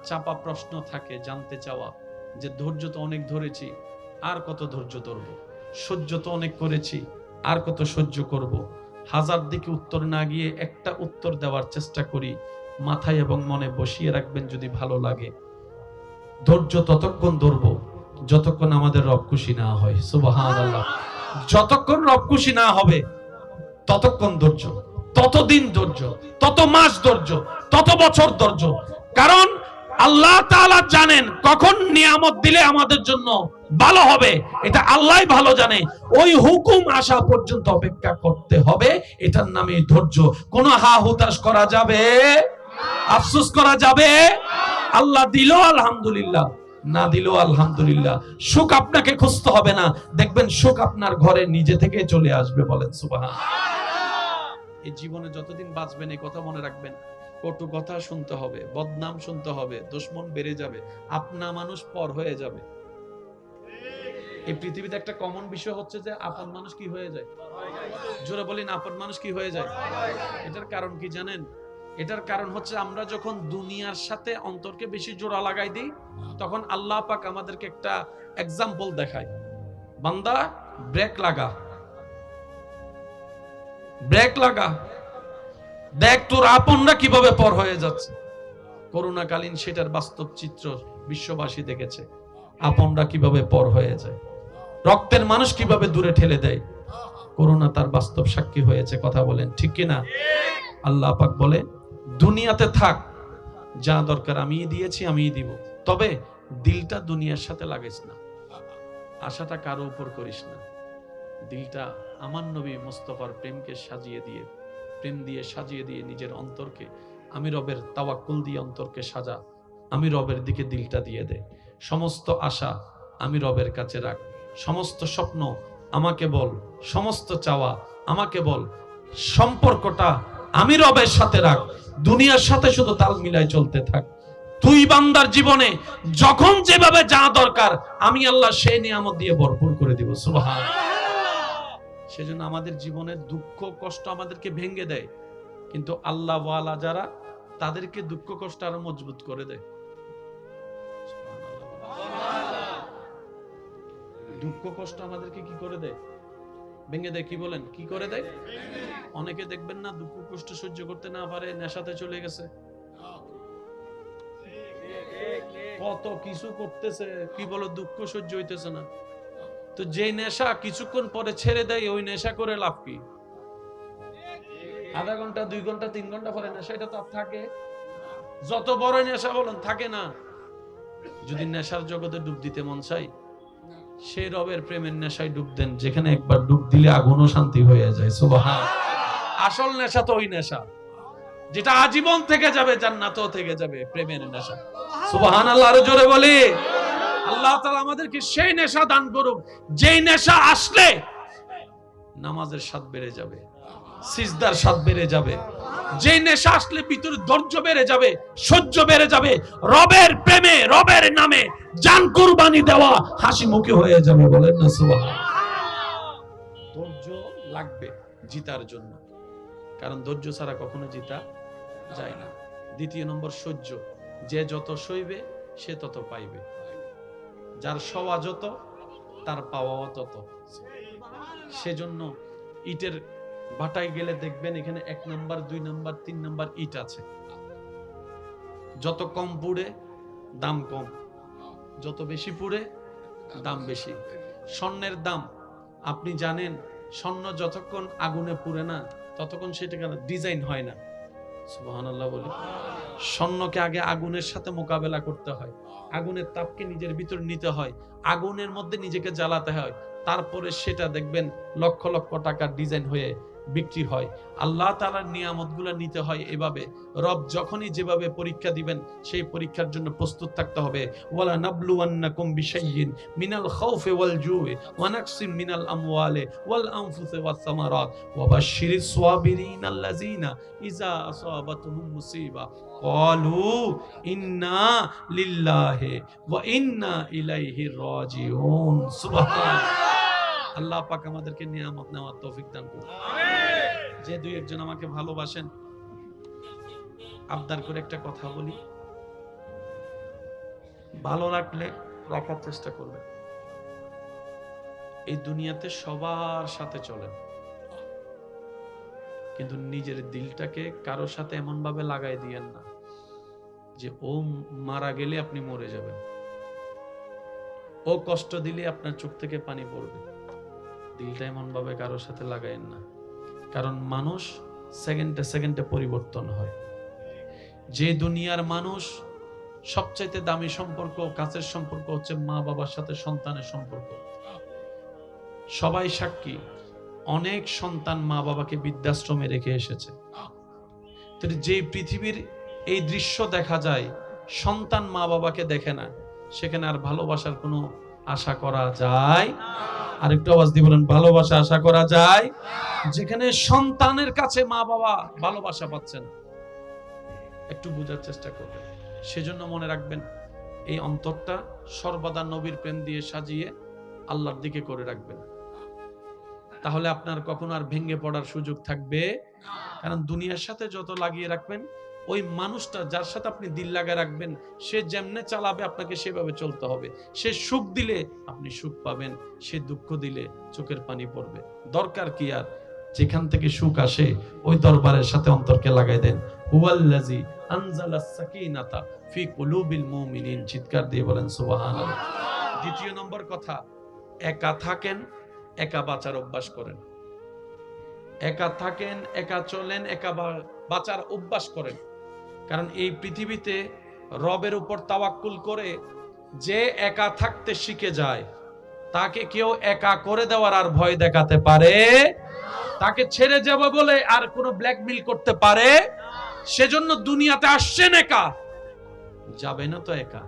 চাপা প্রশ্ন থাকে, জানতে চাওয়া যে ধৈর্য তো অনেক ধরেছি, আর কত ধৈর্য ধরব? সহ্য তো অনেক করেছি, আর কত সহ্য করব? হাজার দিকে উত্তর না গিয়ে একটা উত্তর দেওয়ার চেষ্টা করি। মাথায় এবং মনে বসিয়ে রাখবেন, যদি ভালো লাগে, ধৈর্য ততক্ষণ ধরব যতক্ষণ আমাদের রব খুশি না হয়। সুবহানাল্লাহ। যতক্ষণ রব খুশি না হবে ততক্ষণ ধৈর্য, ততদিন ধৈর্য, তত মাস ধৈর্য, তত বছর ধৈর্য। কারণ আল্লাহ তাআলা জানেন কখন নিয়ামত দিলে আমাদের জন্য ভালো হবে, এটা আল্লাহই ভালো জানে। ওই হুকুম আসা পর্যন্ত অপেক্ষা করতে হবে, এটার নামে ধৈর্য। কোন হা হুতাশ করা যাবে? আফসোস করা যাবে? আল্লাহ দিল আলহামদুলিল্লাহ, না দিল আলহামদুলিল্লাহ। সুখ আপনাকে খুঁজতে হবে না, দেখবেন সুখ আপনার ঘরে নিজে থেকে চলে আসবে। বলেন সুবহানাল্লাহ। এই জীবনে যতদিন বাঁচবেন এই কথা মনে রাখবেন, কটু কথা শুনতে হবে, বদনাম শুনতে হবে, দুশমন বেড়ে যাবে, আপনা মানুষ পর হয়ে যাবে। এই পৃথিবীতে একটা কমন বিষয় হচ্ছে যে আপন মানুষ কি হয়ে যায়? জোরে বলেন, আপন মানুষ কি হয়ে যায়? এটার কারণ কি জানেন? এটার কারণ হচ্ছে আমরা যখন দুনিয়ার সাথে অন্তরকে বেশি জোড়া লাগাই দিই, তখন আল্লাহ পাক আমাদেরকে একটা এক্সাম্পল দেখায়, বান্দা ব্রেক লাগা, ব্রেক লাগা, দেখ তোর আপনরা কিভাবে পর হয়ে যাচ্ছে। করোনাকালীন সেটার বাস্তব চিত্র বিশ্ববাসী দেখেছে, আপনরা কিভাবে পর হয়ে যায়, রক্তের মানুষ কিভাবে দূরে ঠেলে দেয়। করোনা তার বাস্তব সাক্ষী হয়েছে। কথা বলেন ঠিক কিনা? আল্লাহ পাক বলে, দুনিয়াতে থাক, যা দরকার আমিই দিয়েছি, আমিই দিব, তবে দিলটা দুনিয়ার সাথে লাগাইস না, আশাটা কারো উপর করিস না। দিলটা আমার নবী মুস্তাফার প্রেমকে সাজিয়ে দিয়ে, প্রেম দিয়ে সাজিয়ে দিয়ে নিজের অন্তরকে, আমি রবের তাওয়াক্কুল দিয়ে অন্তরকে সাজা, আমি রবের দিকে দিলটা দিয়ে দে। সমস্ত আশা আমি রবের কাছে রাখ, সমস্ত স্বপ্ন আমাকে বল, সমস্ত চাওয়া আমাকে বল, সম্পর্কটা আমি রবের সাথে রাখ, দুনিয়ার সাথে শুধু তাল মিলাই চলতে থাক। তুই বান্দার জীবনে যখন যেভাবে যা দরকার আমি আল্লাহ সেই নিয়ামত দিয়ে ভরপুর করে দিব। সুবহানাল্লাহ। সেজন্য আমাদের জীবনের দুঃখ কষ্ট আমাদেরকে ভেঙে দেয়, কিন্তু আল্লাহ ওয়ালা যারা, তাদেরকে দুঃখ কষ্ট আরো মজবুত করে দেয়। দুঃখ কষ্ট আমাদেরকে কি করে দেয়? ভেঙে দেয়। কি বলেন, কি করে দেয়? অনেকে দেখবেন না, দুঃখ কষ্ট সহ্য করতে না পারে নেশাতে চলে গেছে, কত কিছু করতেছে, কি বলো দুঃখ সহ্য হইতেছে না। তো যে নেশা কিছুক্ষণ পরে ছেড়ে দেয়, ওই নেশা করে লাভ কি? আধা ঘন্টা, 2 ঘন্টা, 3 ঘন্টা পরে নেশা, এটা তো আর থাকে? যত বড় নেশা বলেন, থাকে না। যদি নেশার জগতে ডুব দিতে মন চাই, সেই রবের প্রেমের নেশায় ডুব দেন, যেখানে একবার ডুব দিলে আগুনও শান্তি হয়ে যায়। সুবহানাল্লাহ। আসল নেশা তো ওই নেশা। যেটা আজীবন থেকে যাবে, জান্নাতও থেকে যাবে, প্রেমের নেশা। সুবহানাল্লাহ, আরো জোরে বলি। আল্লাহ তাআলা আমাদেরকে সেই নেশা দান করুক, যেই নেশা আসলে নামাজের স্বাদ বেড়ে যাবে, সিজদার স্বাদ বেড়ে যাবে, যেই নেশা আসলে ভিতরে ধৈর্য বেড়ে যাবে, সহ্য বেড়ে যাবে, রবের প্রেমে, রবের নামে জান কুরবানি দেওয়া হাসি মুখে হয়ে যাবে। বলেন না সুবহানাল্লাহ। ধৈর্য লাগবে জিতার জন্য, কারণ ধৈর্য ছাড়া কখনো জিতা যায় না। দ্বিতীয় নম্বর সহ্য, যে যত সইবে সে তত পাইবে, যার সওয়া যত তার পাওয়াও তত। সেজন্য ইটের বাটায় গেলে দেখবেন এখানে 1 নাম্বার 2 নাম্বার 3 নাম্বার ইট আছে। যত কম পুড়ে দাম কম, যত বেশি পুড়ে দাম বেশি। স্বর্ণের দাম আপনি জানেন, স্বর্ণ যতক্ষণ আগুনে পুড়ে না ততক্ষণ সেটাকে ডিজাইন হয় না। সুবহানাল্লাহ বলি। স্বর্ণকে আগে আগুনের সাথে মোকাবেলা করতে হয়, আগুনের তাপকে নিজের ভিতর নিতে হয়, আগুনের মধ্যে নিজেকে জ্বালাতে হয়, তারপরে সেটা দেখবেন লক্ষ লক্ষ টাকার ডিজাইন হয়ে বিক্রি হয়। আল্লাহ তাআলার নিয়ামতগুলো নিতে হয় এভাবে। রব যখনই যেভাবে পরীক্ষা দিবেন সেই পরীক্ষার জন্য প্রস্তুত থাকতে হবে। ওয়ালা নাবলুওয়ান্নাকুম বিশাইইন মিনাল খাউফি ওয়াল জুই ওয়া নাকসিম মিনাল আমওয়ালি ওয়াল আনফুসি ওয়াস সামারাত ওয়া বাশশিরিস সাবিরিন আল্লাযিনা ইযা আসাবাতুহুম মুসিবা ক্বালু ইন্না লিল্লাহি ওয়া ইন্না ইলাইহি রাজিউন। সুবহানাল্লাহ। আল্লাহ পাক আমাদেরকে নিয়ামত নেওয়ার তৌফিক দান করুন। আমিন। যে দুই একজন আমাকে ভালোবাসেন, আবদার করে একটা কথা বলি, ভালো রাখলে রাখার চেষ্টা করবেন। এই দুনিয়াতে সবার সাথে চলেন, কিন্তু নিজের দিলটাকে কারোর সাথে এমন ভাবে লাগাই দিয়েন না যে ও মারা গেলে আপনি মরে যাবেন, ও কষ্ট দিলে আপনার চোখ থেকে পানি পড়বে। দিলটা এমন ভাবে কারোর সাথে লাগায়েন না, কারণ মানুষ সেকেন্ডে সেকেন্ডে পরিবর্তন হয়। যে দুনিয়ার মানুষ সবচাইতে দামি সম্পর্ক, কাছের সম্পর্ক হচ্ছে মা বাবার সাথে সন্তানের সম্পর্ক। সবাই সাক্ষী, অনেক সন্তান মা বাবাকে বৃদ্ধাশ্রমে রেখে এসেছে। যে পৃথিবীর এই দৃশ্য দেখা যায়, সন্তান মা বাবাকে দেখে না, সেখানে আর ভালোবাসার কোনো আশা করা যায়? আরেকটু আওয়াজ দিয়ে বলেন, ভালোবাসা আশা করা যায়? যেখানে সন্তানের কাছে মা বাবা ভালোবাসা পাচ্ছে না, একটু বোঝার চেষ্টা করবেন। সেজন্য মনে রাখবেন, এই অন্তরটা সর্বদা নবীর প্রেম দিয়ে সাজিয়ে আল্লাহর দিকে করে রাখবেন, তাহলে আপনার কখনো আর ভেঙে পড়ার সুযোগ থাকবে। কারণ দুনিয়ার সাথে যত লাগিয়ে রাখবেন, ওই মানুষটা যার সাথে আপনি দিল লাগা রাখবেন, সে যেমনে চালাবে আপনাকে সেভাবে চলতে হবে। সে সুখ দিলে আপনি সুখ পাবেন, সে দুঃখ দিলে চোখের পানি পড়বে। দরকার কি আর, যেখান থেকে সুখ আসে ওই দরবারের সাথে অন্তরকে লাগাই দেন। হুয়াল্লাযী আনজালাস সাকিনাতা ফি কুলুবিল মুমিনিন। চিৎকার দিয়ে বলেন সুবহানাল্লাহ। দ্বিতীয় নম্বর কথা, একা থাকেন, একা বাঁচার অভ্যাস করেন। একা থাকেন, একা চলেন, একা বাঁচার অভ্যাস করেন। কারণ এই পৃথিবীতে রবের উপর তাওয়াক্কুল করে যে একা থাকতে শিখে যায়, তাকে কেউ একা করে দেওয়ার আর ভয় দেখাতে পারে? তাকে ছেড়ে যাবে বলে আর কোনো ব্ল্যাকমেইল করতে পারে? সেজন্য দুনিয়াতে আসছেন একা, যাবে না তো একা।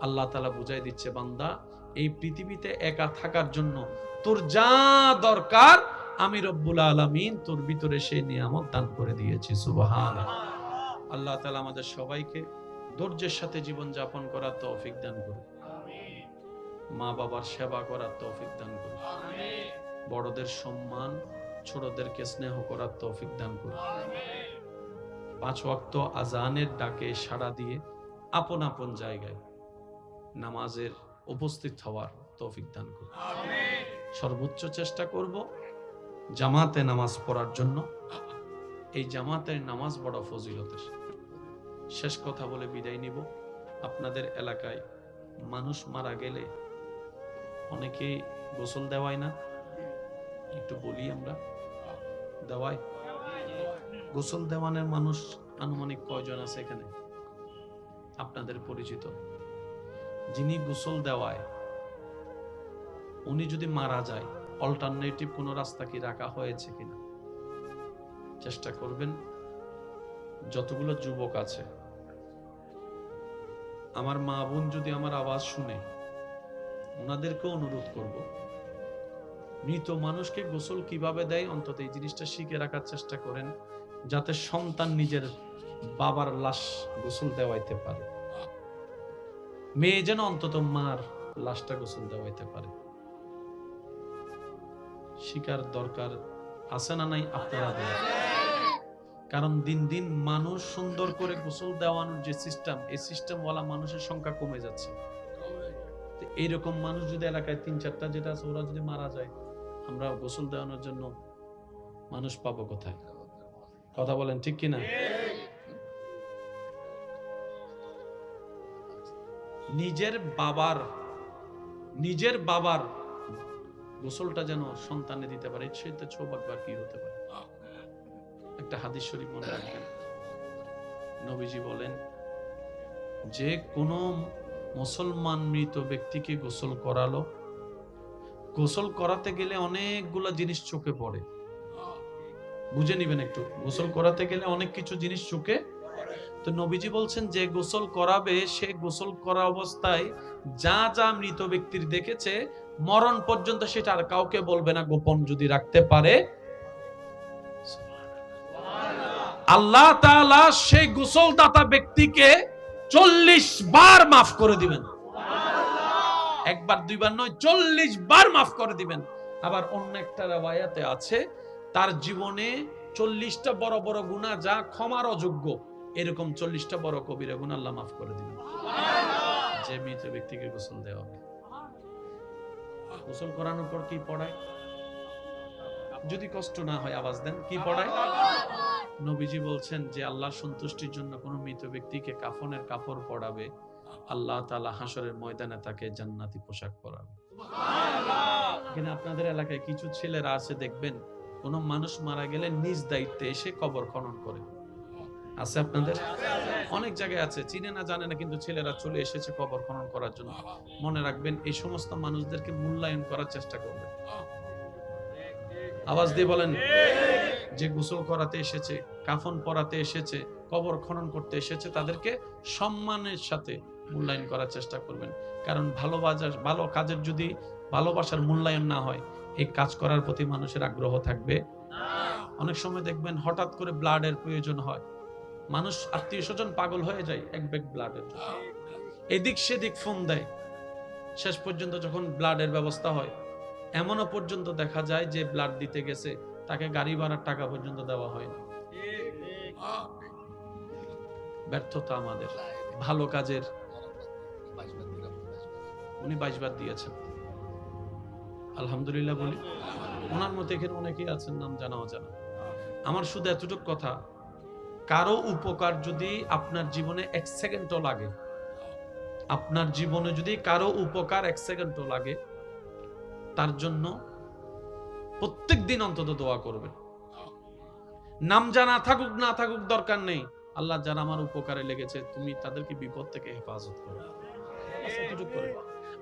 আল্লাহ তাআলা বুঝাই দিচ্ছে, বান্দা এই পৃথিবীতে একা থাকার জন্য তোর যা দরকার আমি রব্বুল আলামিন তোর ভিতরে সেই নিয়ামত দান করে দিয়েছি। সুবহানাল্লাহ। আল্লাহ তাআলা আমাদের সবাইকে ধৈর্যের সাথে জীবন যাপন করার তৌফিক দান করুন। আমিন। মা বাবার সেবা করার তৌফিক দান করুন। আমিন। বড়দের সম্মান, ছোটদেরকে স্নেহ করার তৌফিক দান করুন। আমিন। 5 ওয়াক্ত আজানের ডাকে সাড়া দিয়ে আপন আপন জায়গায় নামাজের উপস্থিত হওয়ার তৌফিক দান করুন। আমিন। সর্বোচ্চ চেষ্টা করব জামাতে নামাজ পড়ার জন্য। এই জামাতের নামাজ বড় ফজিলতের। শেষ কথা বলে বিদায় নিব। আপনাদের এলাকায় মানুষ মারা গেলে অনেকে গোসল দেওয়ায় না? একটু বলি, আমরা দেওয়াই। গোসল দেওয়ানের মানুষ আনুমানিক কয়জন আছে এখানে আপনাদের পরিচিত? যিনি গোসল দেওয়ায়, উনি যদি মারা যায়, অল্টারনেটিভ কোনো রাস্তা কি রাখা হয়েছে কিনা চেষ্টা করবেন। যতগুলো যুবক আছে, আমার মা বোন যদি আমার আওয়াজ শুনে, ওনাদেরকে অনুরোধ করব, মৃত মানুষকে গোসল কিভাবে দেয় অন্তত এই জিনিসটা শিখে রাখার চেষ্টা করেন, যাতে সন্তান নিজের বাবার লাশ গোসল দেওয়াইতে পারে। মেয়ে যেন অন্তত মার লাশটা গোসল দেওয়াইতে পারে। শিকার দরকার আছে না নাই আপনারা? কারণ দিন দিন মানুষ সুন্দর করে গোসল দেওয়ানোর যে সিস্টেম, এই সিস্টেম ওয়ালা মানুষের সংখ্যা কমে যাচ্ছে। এইরকম মানুষ যদি এলাকায় ৩-৪টা যেটা আছে, ওরা যদি মারা যায়, আমরা গোসল দেওয়ানোর জন্য মানুষ পাবো কোথায়? কথা বলেন ঠিক কিনা? নিজের বাবার গোসলটা যেন সন্তানে দিতে পারে, সেটা সৌভাগ্য আর কি হতে পারে। একটা হাদিস শরীফ মনে রাখবেন, নবীজি বলেন যে কোন মুসলমান মৃত ব্যক্তিকে গোসল করালো, গোসল করাতে গেলে অনেকগুলা জিনিস চোখে পড়ে, বুঝে নিবেন একটু। গোসল করাতে গেলে অনেক কিছু জিনিস চোখে, তো নবীজি বলছেন যে গোসল করাবে, সে গোসল করা অবস্থায় যা যা মৃত ব্যক্তির দেখেছে মরণ পর্যন্ত সেটা আর কাউকে বলবে না, গোপন যদি রাখতে পারে। আল্লাহ তাআলা সেই গোসলদাতা ব্যক্তিকে 40 বার মাফ করে দিবেন। একবার দুইবার নয়, 40 বার মাফ করে দিবেন। আবার অন্য একটা riwayate আছে, তার জীবনে 40টা বড় বড় গুনাহ যা ক্ষমার অযোগ্য, এরকম 40টা বড় কবিরা গুনাহ আল্লাহ মাফ করে দিবেন যে মৃত ব্যক্তিকে গোসল দেওয়া হবে। গোসল করানোর পর কি পড়ায়? যদি কষ্ট না হয় আওয়াজ দেন, কি পড়ায়? নবীজি বলছেন যে আল্লাহর সন্তুষ্টির জন্য কোন মৃত ব্যক্তিকে কাফনের কাপড় পরাবে, আল্লাহ তাআলা হাসরের ময়দানে তাকে জান্নাতি পোশাক পরাবে। কিন্তু আপনাদের এলাকায় কিছু ছেলেরা আছে, দেখবেন কোন মানুষ মারা গেলে নিজ দায়িত্বে এসে কবর খনন করে। আছে আপনাদের? অনেক জায়গায় আছে, চিনে না জানে না, কিন্তু ছেলেরা চলে এসেছে কবর খনন করার জন্য। মনে রাখবেন, এই সমস্ত মানুষদেরকে মূল্যায়ন করার চেষ্টা করবেন। আওয়াজ দিয়ে বলেন, যে গোসল করাতে এসেছে, কাফন পরাতে এসেছে, কবর খনন করতে এসেছে, তাদেরকে সম্মানের সাথে মূল্যায়ন করার চেষ্টা করবেন। কারণ ভালো কাজের যদি ভালোবাসার মূল্যায়ন না হয়, এই কাজ করার প্রতি মানুষের আগ্রহ থাকবে না। অনেক সময় দেখবেন হঠাৎ করে ব্লাডের প্রয়োজন হয়, মানুষ আত্মীয় স্বজন পাগল হয়ে যায় এক ব্যাগ ব্লাডের জন্য, এদিক সেদিক ফোন দেয়। শেষ পর্যন্ত যখন ব্লাডের ব্যবস্থা হয়, এমনও পর্যন্ত দেখা যায় যে ব্লাড দিতে গেছে, তাকে গাড়ি ভাড়ার টাকা পর্যন্ত দেওয়া হয়নি। ব্যর্থতা আমাদের ভালো কাজের। উনি 22 বার দিয়েছেন, আলহামদুলিল্লাহ বলি। ওনার মতো এখানে অনেকেই আছেন, নাম জানাও জানা। আমার শুধু এতটুকু কথা, কারো উপকার যদি আপনার জীবনে 1 সেকেন্ডও লাগে, আপনার জীবনে যদি কারো উপকার 1 সেকেন্ডও লাগে, তার জন্য প্রত্যেক দিন অন্তত দোয়া করবেন। নাম জানা থাকুক না থাকুক দরকার নেই, আল্লাহ যারা আমার উপকারে লেগেছে, তুমি তাদেরকে বিপদ থেকে হেফাজত করো।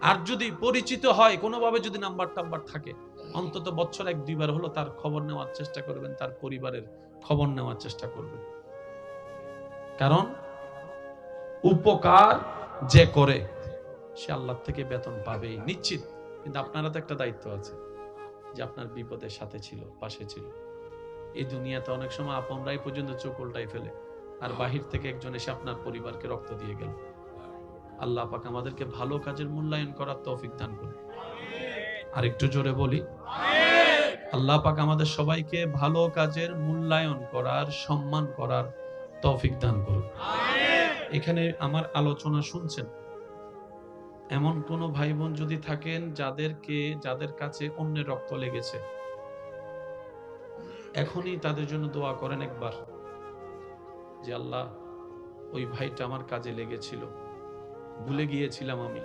আর যদি পরিচিত হয়, কোনোভাবে যদি নাম্বার টাম্বার থাকে, অন্তত বছর 1-2 বার হলো তার খবর নেওয়ার চেষ্টা করবেন, তার পরিবারের খবর নেওয়ার চেষ্টা করবেন। কারণ উপকার যে করে সে আল্লাহ থেকে বেতন পাবেই নিশ্চিত। কিন্তু আপনারা তো একটা দায়িত্ব আছে, যে আপনার বিপদের সাথে ছিল, পাশে ছিল। এই দুনিয়াতে অনেক সময় আপনরাই পর্যন্ত চোখ উল্টাই ফেলে, আর বাহির থেকে একজন এসে আপনার পরিবারকে রক্ত দিয়ে গেল। আল্লাহ পাক আমাদেরকে ভালো কাজের মূল্যায়ন করার তৌফিক দান করুন। আর একটু জোরে বলি, আল্লাহ পাক আমাদের সবাইকে ভালো কাজের মূল্যায়ন করার, সম্মান করার তৌফিক দান করুন। এখানে আমার আলোচনা শুনছেন, এমন কোন ভাই বোন যদি থাকেন যাদের কাছে অন্যের রক্ত লেগেছে, এখনই তাদের জন্য দোয়া করেন একবার, যে আল্লাহ, ওই ভাইটা আমার কাজে লেগেছিল, ভুলে গিয়েছিলাম আমি,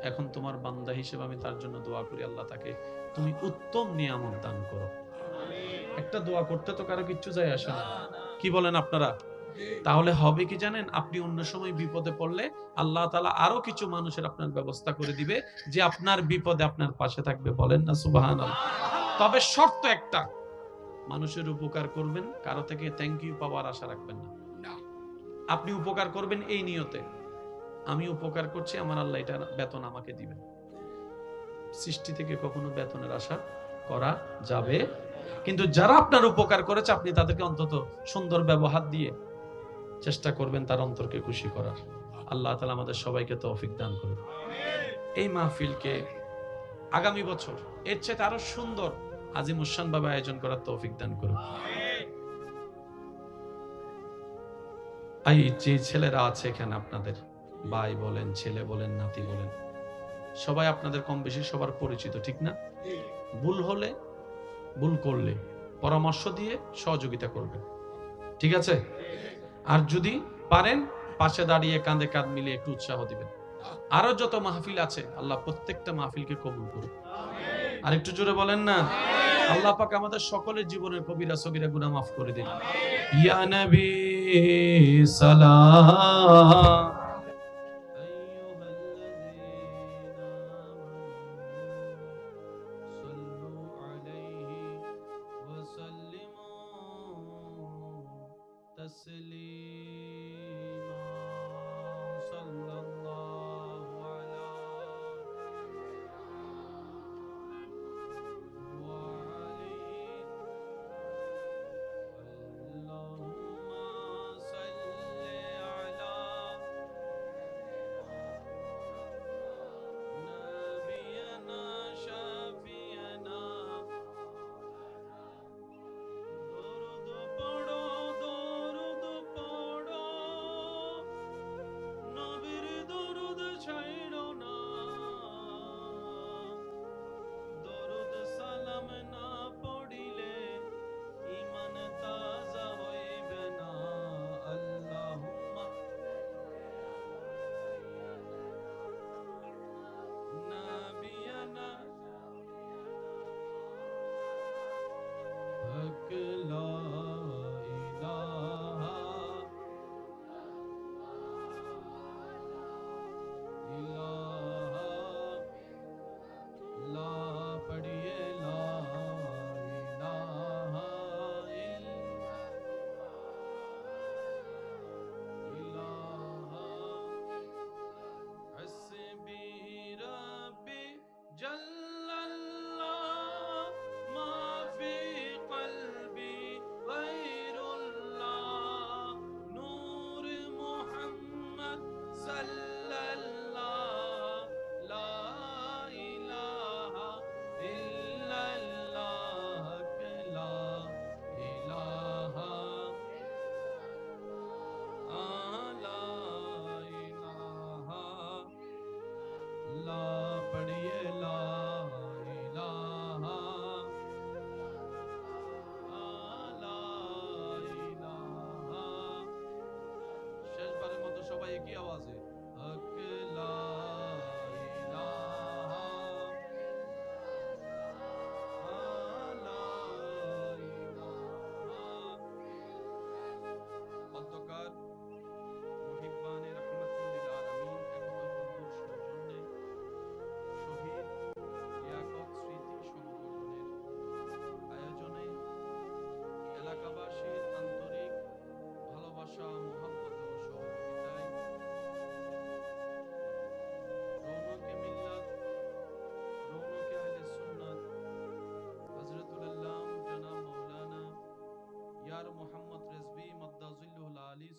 এখন তোমার বান্দা হিসেবে আমি তার জন্য দোয়া করি, আল্লাহ তাকে তুমি উত্তম নিয়ামত দান করো। একটা দোয়া করতে তো কারো কিচ্ছু যায় আসে না, কি বলেন আপনারা? তাহলে হবে কি জানেন, আপনি অন্য সময় বিপদে পড়লে আল্লাহ তাআলা আরো কিছু মানুষের আপনার ব্যবস্থা করে দিবে, যে আপনার বিপদে আপনার পাশে থাকবে। বলেন না সুবহানাল্লাহ। তবে শর্ত একটা, মানুষের উপকার করবেন, কারো থেকে থ্যাংক ইউ পাওয়ার আশা রাখবেন না। আপনি উপকার করবেন এই নিয়তে, আমি উপকার করছি, আমার আল্লাহ এটা বেতন আমাকে দিবেন। সৃষ্টি থেকে কখনো বেতনের আশা করা যাবে, কিন্তু যারা আপনার উপকার করেছে আপনি তাদেরকে অন্তত সুন্দর ব্যবহার দিয়ে চেষ্টা করবেন তার অন্তরকে খুশি করার। আল্লাহ তাআলা আমাদের সবাইকে তৌফিক দান করুন। এই মাহফিলকে আগামী বছর এর চেয়ে আরো সুন্দর আজিমুশান ভাবে আয়োজন করার তৌফিক দান করুন। এই যে ছেলেরা আছে এখানে, আপনাদের ভাই বলেন, ছেলে বলেন, নাতি বলেন, সবাই আপনাদের কম বেশি সবার পরিচিত, ঠিক না? ভুল হলে, ভুল করলে পরামর্শ দিয়ে সহযোগিতা করবেন, ঠিক আছে? আর যদি পারেন পাশে দাঁড়িয়ে কাঁধে কাঁধ মিলিয়ে একটু উৎসাহ দিবেন। আরো যত মাহফিল আছে আল্লাহ প্রত্যেকটা মাহফিলকে কবুল করুন। আর একটু জোরে বলেন না, আল্লাহ পাক আমাদের সকলের জীবনের কবিরা সগীরা গুনাহ মাফ করে দিন। ইয়া নবী সালাম,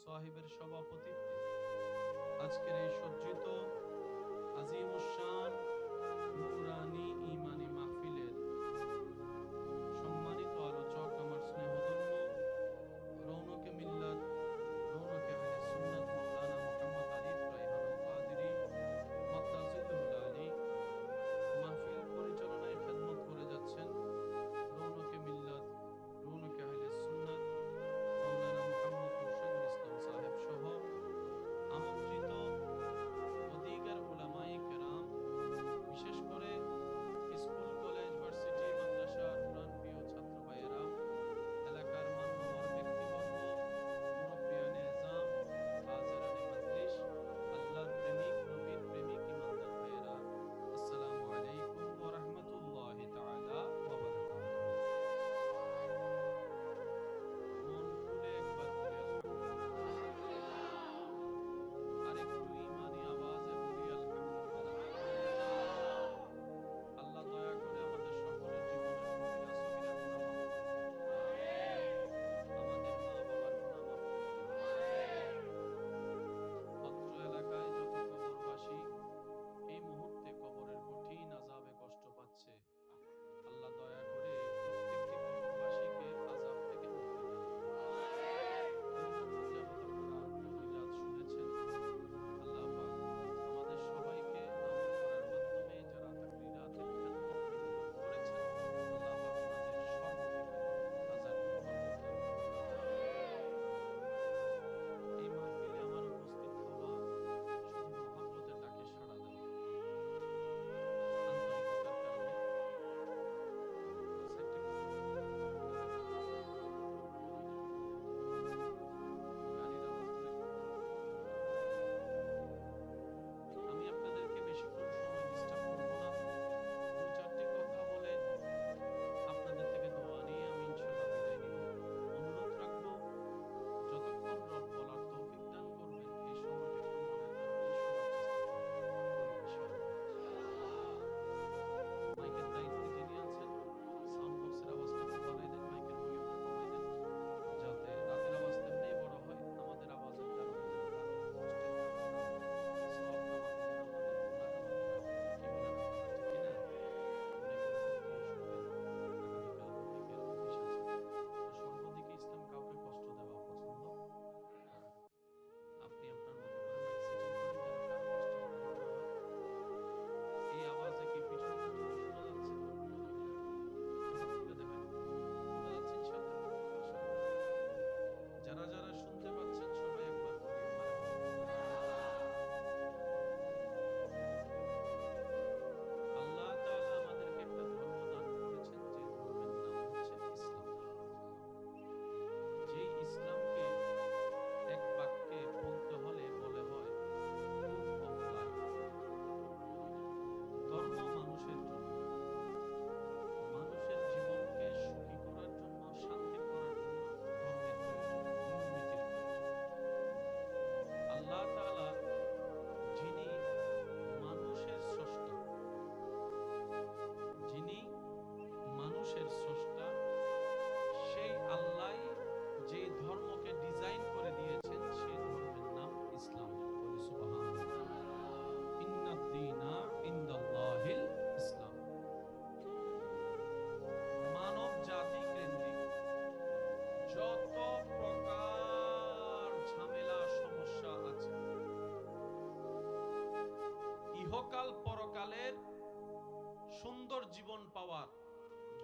সাহেবের সভাপতিত্বে আজকের এই সজ্জিত আজিমুশান নুরানি ঈমানি মাহফিলের সম্মানিত আলোচক, আমার স্নেহধন্য রৌনকে মিল্লাত, রৌনকে আহলে সুন্নাত মাওলানা মুহাম্মদ আরিফ রায়হান কাদেরী মাদ্দাজিল্লুহুল আলী, মাহফিল পরিচালনায় খেদমত করে যাচ্ছেন রৌনকে মিল্লাত, রৌনকে আহলে সুন্নাত মাওলানা মুহাম্মদ মুরশেদুল ইসলাম সাহেব সহ আমন্ত্রিত অধিকার উলামায়ে কেরাম,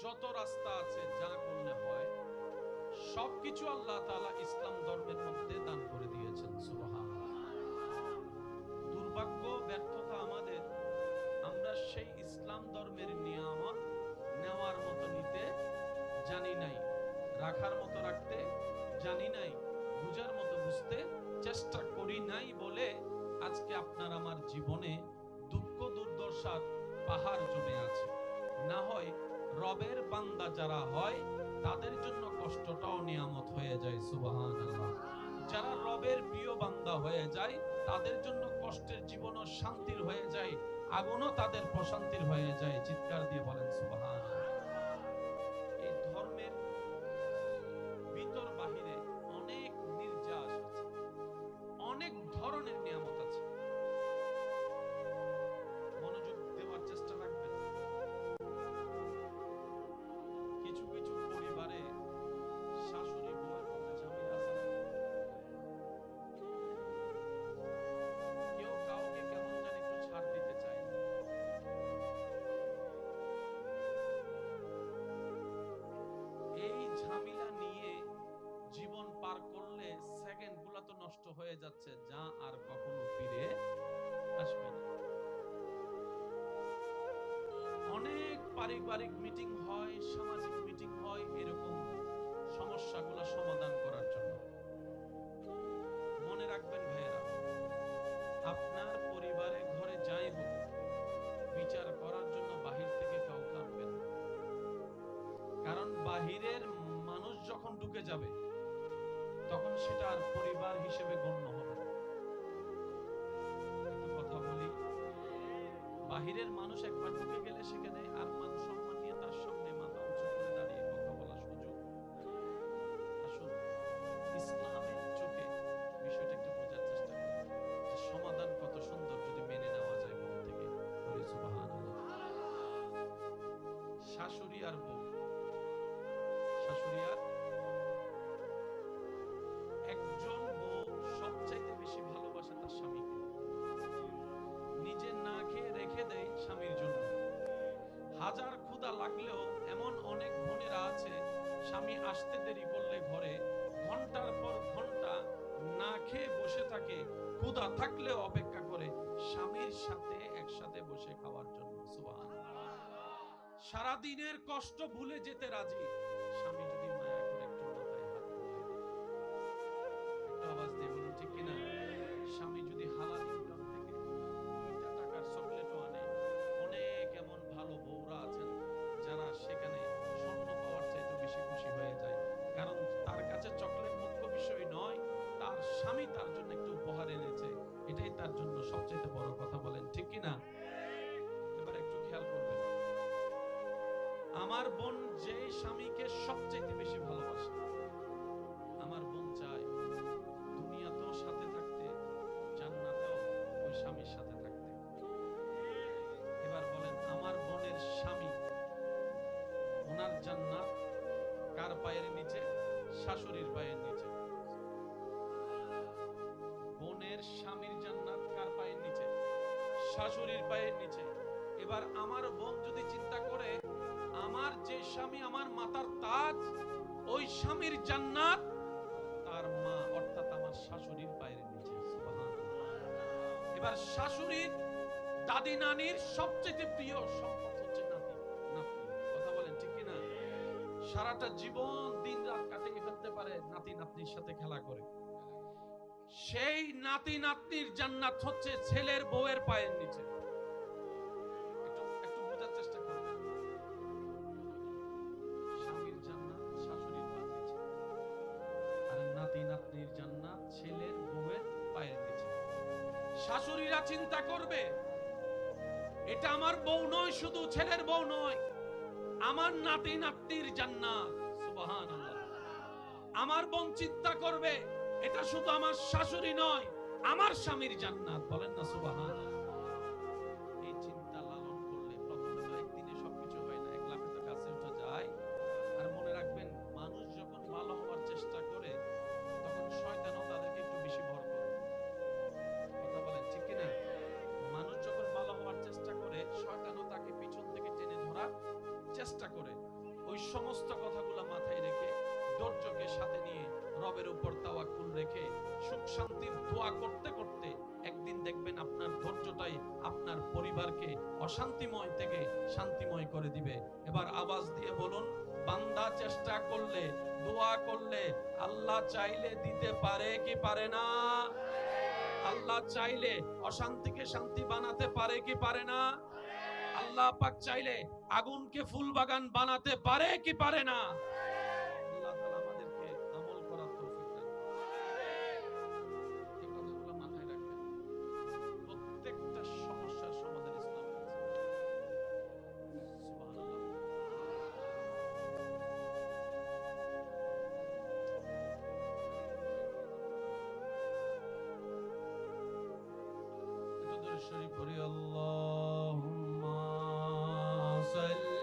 যত রাস্তা আছে যা করলে হয় সবকিছু আল্লাহ তাআলা ইসলাম ধর্মের মধ্যে দান করে দিয়েছেন। সুবহানাল্লাহ। দুর্ভাগ্য, ব্যর্থতা আমাদের, আমরা সেই ইসলাম ধর্মের নিয়ামত নেওয়ার মতো নিতে জানি নাই, রাখার মতো রাখতে জানি নাই, বুঝার মতো বুঝতে চেষ্টা করি নাই বলে আজকে আপনার আমার জীবনে দুঃখ দুর্দশার পাহাড় জমে আছে। না হয় রবের বান্দা যারা হয় তাদের জন্য কষ্টটাও নিয়ামত হয়ে যায়। সুবহানাল্লাহ। যারা রবের প্রিয় বান্দা হয়ে যায় তাদের জন্য কষ্টের জীবনও শান্তির হয়ে যায়, আগুনও তাদের প্রশান্তির হয়ে যায়। চিৎকার দিয়ে বলেন সুবহানাল্লাহ। এই ধর্মের ভিতর বাহিরে অনেক নির্যাস আছে, অনেক ধরনের নিয়ামত আছে। মনোযোগ দেওয়ার চেষ্টা রাখবেন। কিছু কিছু পরিবারে শাশুড়ি বউয়ের মধ্যে ঝামেলা আছে। কেউ কাউকে কেমন জানি একটু ছাড় দিতে চায় না। এই ঝামেলা নিয়ে জীবন পার করলে সেকেন্ড গুলা তো নষ্ট হয়ে যাচ্ছে, যা আর কখনো ফিরে আসবে না। অনেক পারিবারিক মিটিং হয়, সামাজিক মিটিং হয় এরকম সমস্যাগুলো সমাধান করার জন্য। মনে রাখবেন ভাইয়েরা, আপনার পরিবারে ঘরে যাই হোক, বিচার করার জন্য বাহির থেকে কাউকে আনবেন। কারণ বাহিরের মানুষ যখন ঢুকে যাবে তখন সেটা আর পরিবার হিসেবে গণ্য হবে না। একটু কথা বলি, বাহিরের মানুষ একবার ঢুকে গেলে সেখানে আর মান সম্মান নিয়ে তার সামনে মাথা উঁচু করে দাঁড়িয়ে কথা বলার সুযোগ। আসুন, ইসলামের চোখে বিষয়টা একটু বোঝার চেষ্টা করুন, যে সমাধান কত সুন্দর যদি মেনে নেওয়া যায় মন থেকে। বলি সুবহানাল্লাহ। শাশুড়ি আর বউ, শাশুড়ি আর একজন বউ সবচাইতে বেশি ভালোবাসে তার স্বামীকে, নিজে না খেয়ে রেখে দেয় স্বামীর জন্য। হাজার ক্ষুধা লাগলেও এমন অনেক বোনেরা আছে, স্বামী আসতে দেরি করলে ঘরে ঘন্টার পর ঘন্টা না খেয়ে বসে থাকে, ক্ষুধা থাকলেও অপেক্ষা করে স্বামীর সাথে একসাথে বসে খাওয়ার জন্য। সুবহানাল্লাহ। সারাদিনের কষ্ট ভুলে যেতে রাজি, স্বামী যদি মায়া করে একটু মাথায় হাত বুলিয়ে দেয়। একটু আওয়াজ দিয়ে বলুন ঠিক কিনা? স্বামী যদি হালাল ইনকাম থেকে 2টা টাকার চকলেটও আনে, অনেক এমন ভালো বউরা আছেন যারা সেখানে স্বর্ণ পাওয়ার চাইতে বেশি খুশি হয়ে যায়। কারণ তার কাছে চকলেট মুখ্য বিষয় নয়, তার স্বামী তার জন্য একটু উপহার এনেছে, এটাই তার জন্য সবচেয়ে বড় কথা। বলেন ঠিক কিনা? এবার একটু খেয়াল করবেন, আমার বোন যে স্বামীকে সবচেয়ে বেশি ভালোবাসে, আমার বোন চায় দুনিয়াতেও সাথে থাকতে, জান্নাতেও ওই স্বামীর সাথে থাকতে। এবার বলেন, আমার বোনের স্বামী, ওনার জান্নাত কার পায়ের নিচে? শাশুড়ির পায়ের নিচে। বোনের স্বামীর জান্নাত কার পায়ের নিচে? শাশুড়ির পায়ের নিচে। এবার আমার বোন যদি চিন্তা করে, আমার যে স্বামী আমার মাতার তাজ, ওই স্বামীর জান্নাত তার মা অর্থাৎ আমার শাশুড়ির পায়ের নিচে। সুবহানাল্লাহ। এবার শাশুড়ির দাদি নানির সবচেয়ে প্রিয় সম্পদ হচ্ছে নাতি নাতনি। কথা বলেন ঠিক কিনা? সারাটা জীবন দিন রাত কাটিয়ে ফেলতে পারে নাতি নাতনির সাথে খেলা করে। সেই নাতি নাতনির জান্নাত হচ্ছে ছেলের বউয়ের পায়ের নিচে। একটু একটু বোঝার চেষ্টা করবেন। স্বামীর জান্নাত শাশুড়ির পায়ের নিচে, আর নাতি নাতনির জান্নাত ছেলের বউয়ের পায়ের নিচে। শাশুড়িরা চিন্তা করবে, এটা আমার বউ নয়, শুধু ছেলের বউ নয়, আমার নাতি নাতনির জান্নাত। সুবহানাল্লাহ। আমার বোন চিন্তা করবে, এটা শুধু আমার শাশুড়ি নয়, আমার স্বামীর জান্নাত। বলেন না সুবহানাল্লাহ। এই চিন্তা লালন করলে প্রথমে তো একদিনে সবকিছু হয় না, এক লাফে তো গাছে উঠা যায়। আর মনে রাখবেন, মানুষ যখন ভালো হওয়ার চেষ্টা করে তখন শয়তানও তাদেরকে একটু বেশি ভর করে। কথা বলেন ঠিক কিনা? মানুষ যখন ভালো হওয়ার চেষ্টা করে শয়তানও তাকে পিছন থেকে টেনে ধরার চেষ্টা করে। সমস্ত কথাগুলো মাথায় রেখে ধৈর্যকে সাথে নিয়ে রবের উপর তাওয়াক্কুল রেখে সুখ শান্তির দোয়া করতে করতে একদিন দেখবেন আপনার ধৈর্যটাই আপনার পরিবারকে অশান্তিময় থেকে শান্তিময় করে দিবে। এবার আওয়াজ দিয়ে বলুন, বান্দা চেষ্টা করলে, দোয়া করলে আল্লাহ চাইলে দিতে পারে কি পারে না? আল্লাহ চাইলে অশান্তিকে শান্তি বানাতে পারে কি পারে না? আল্লাহ পাক চাইলে আগুনকে ফুল বাগান বানাতে পারে কি পারে না? আল্লাহ তাআলা আমাদেরকে আমল করার তৌফিক দান করুন। এই কথাগুলো মাথায় রাখবেন। প্রত্যেকটা সমস্যার সমাধান ইসলামে আছে। সুবহানাল্লাহ। একটু দরুদ শরীফ পড়ি। আল্লাহুম্মা সাল্লি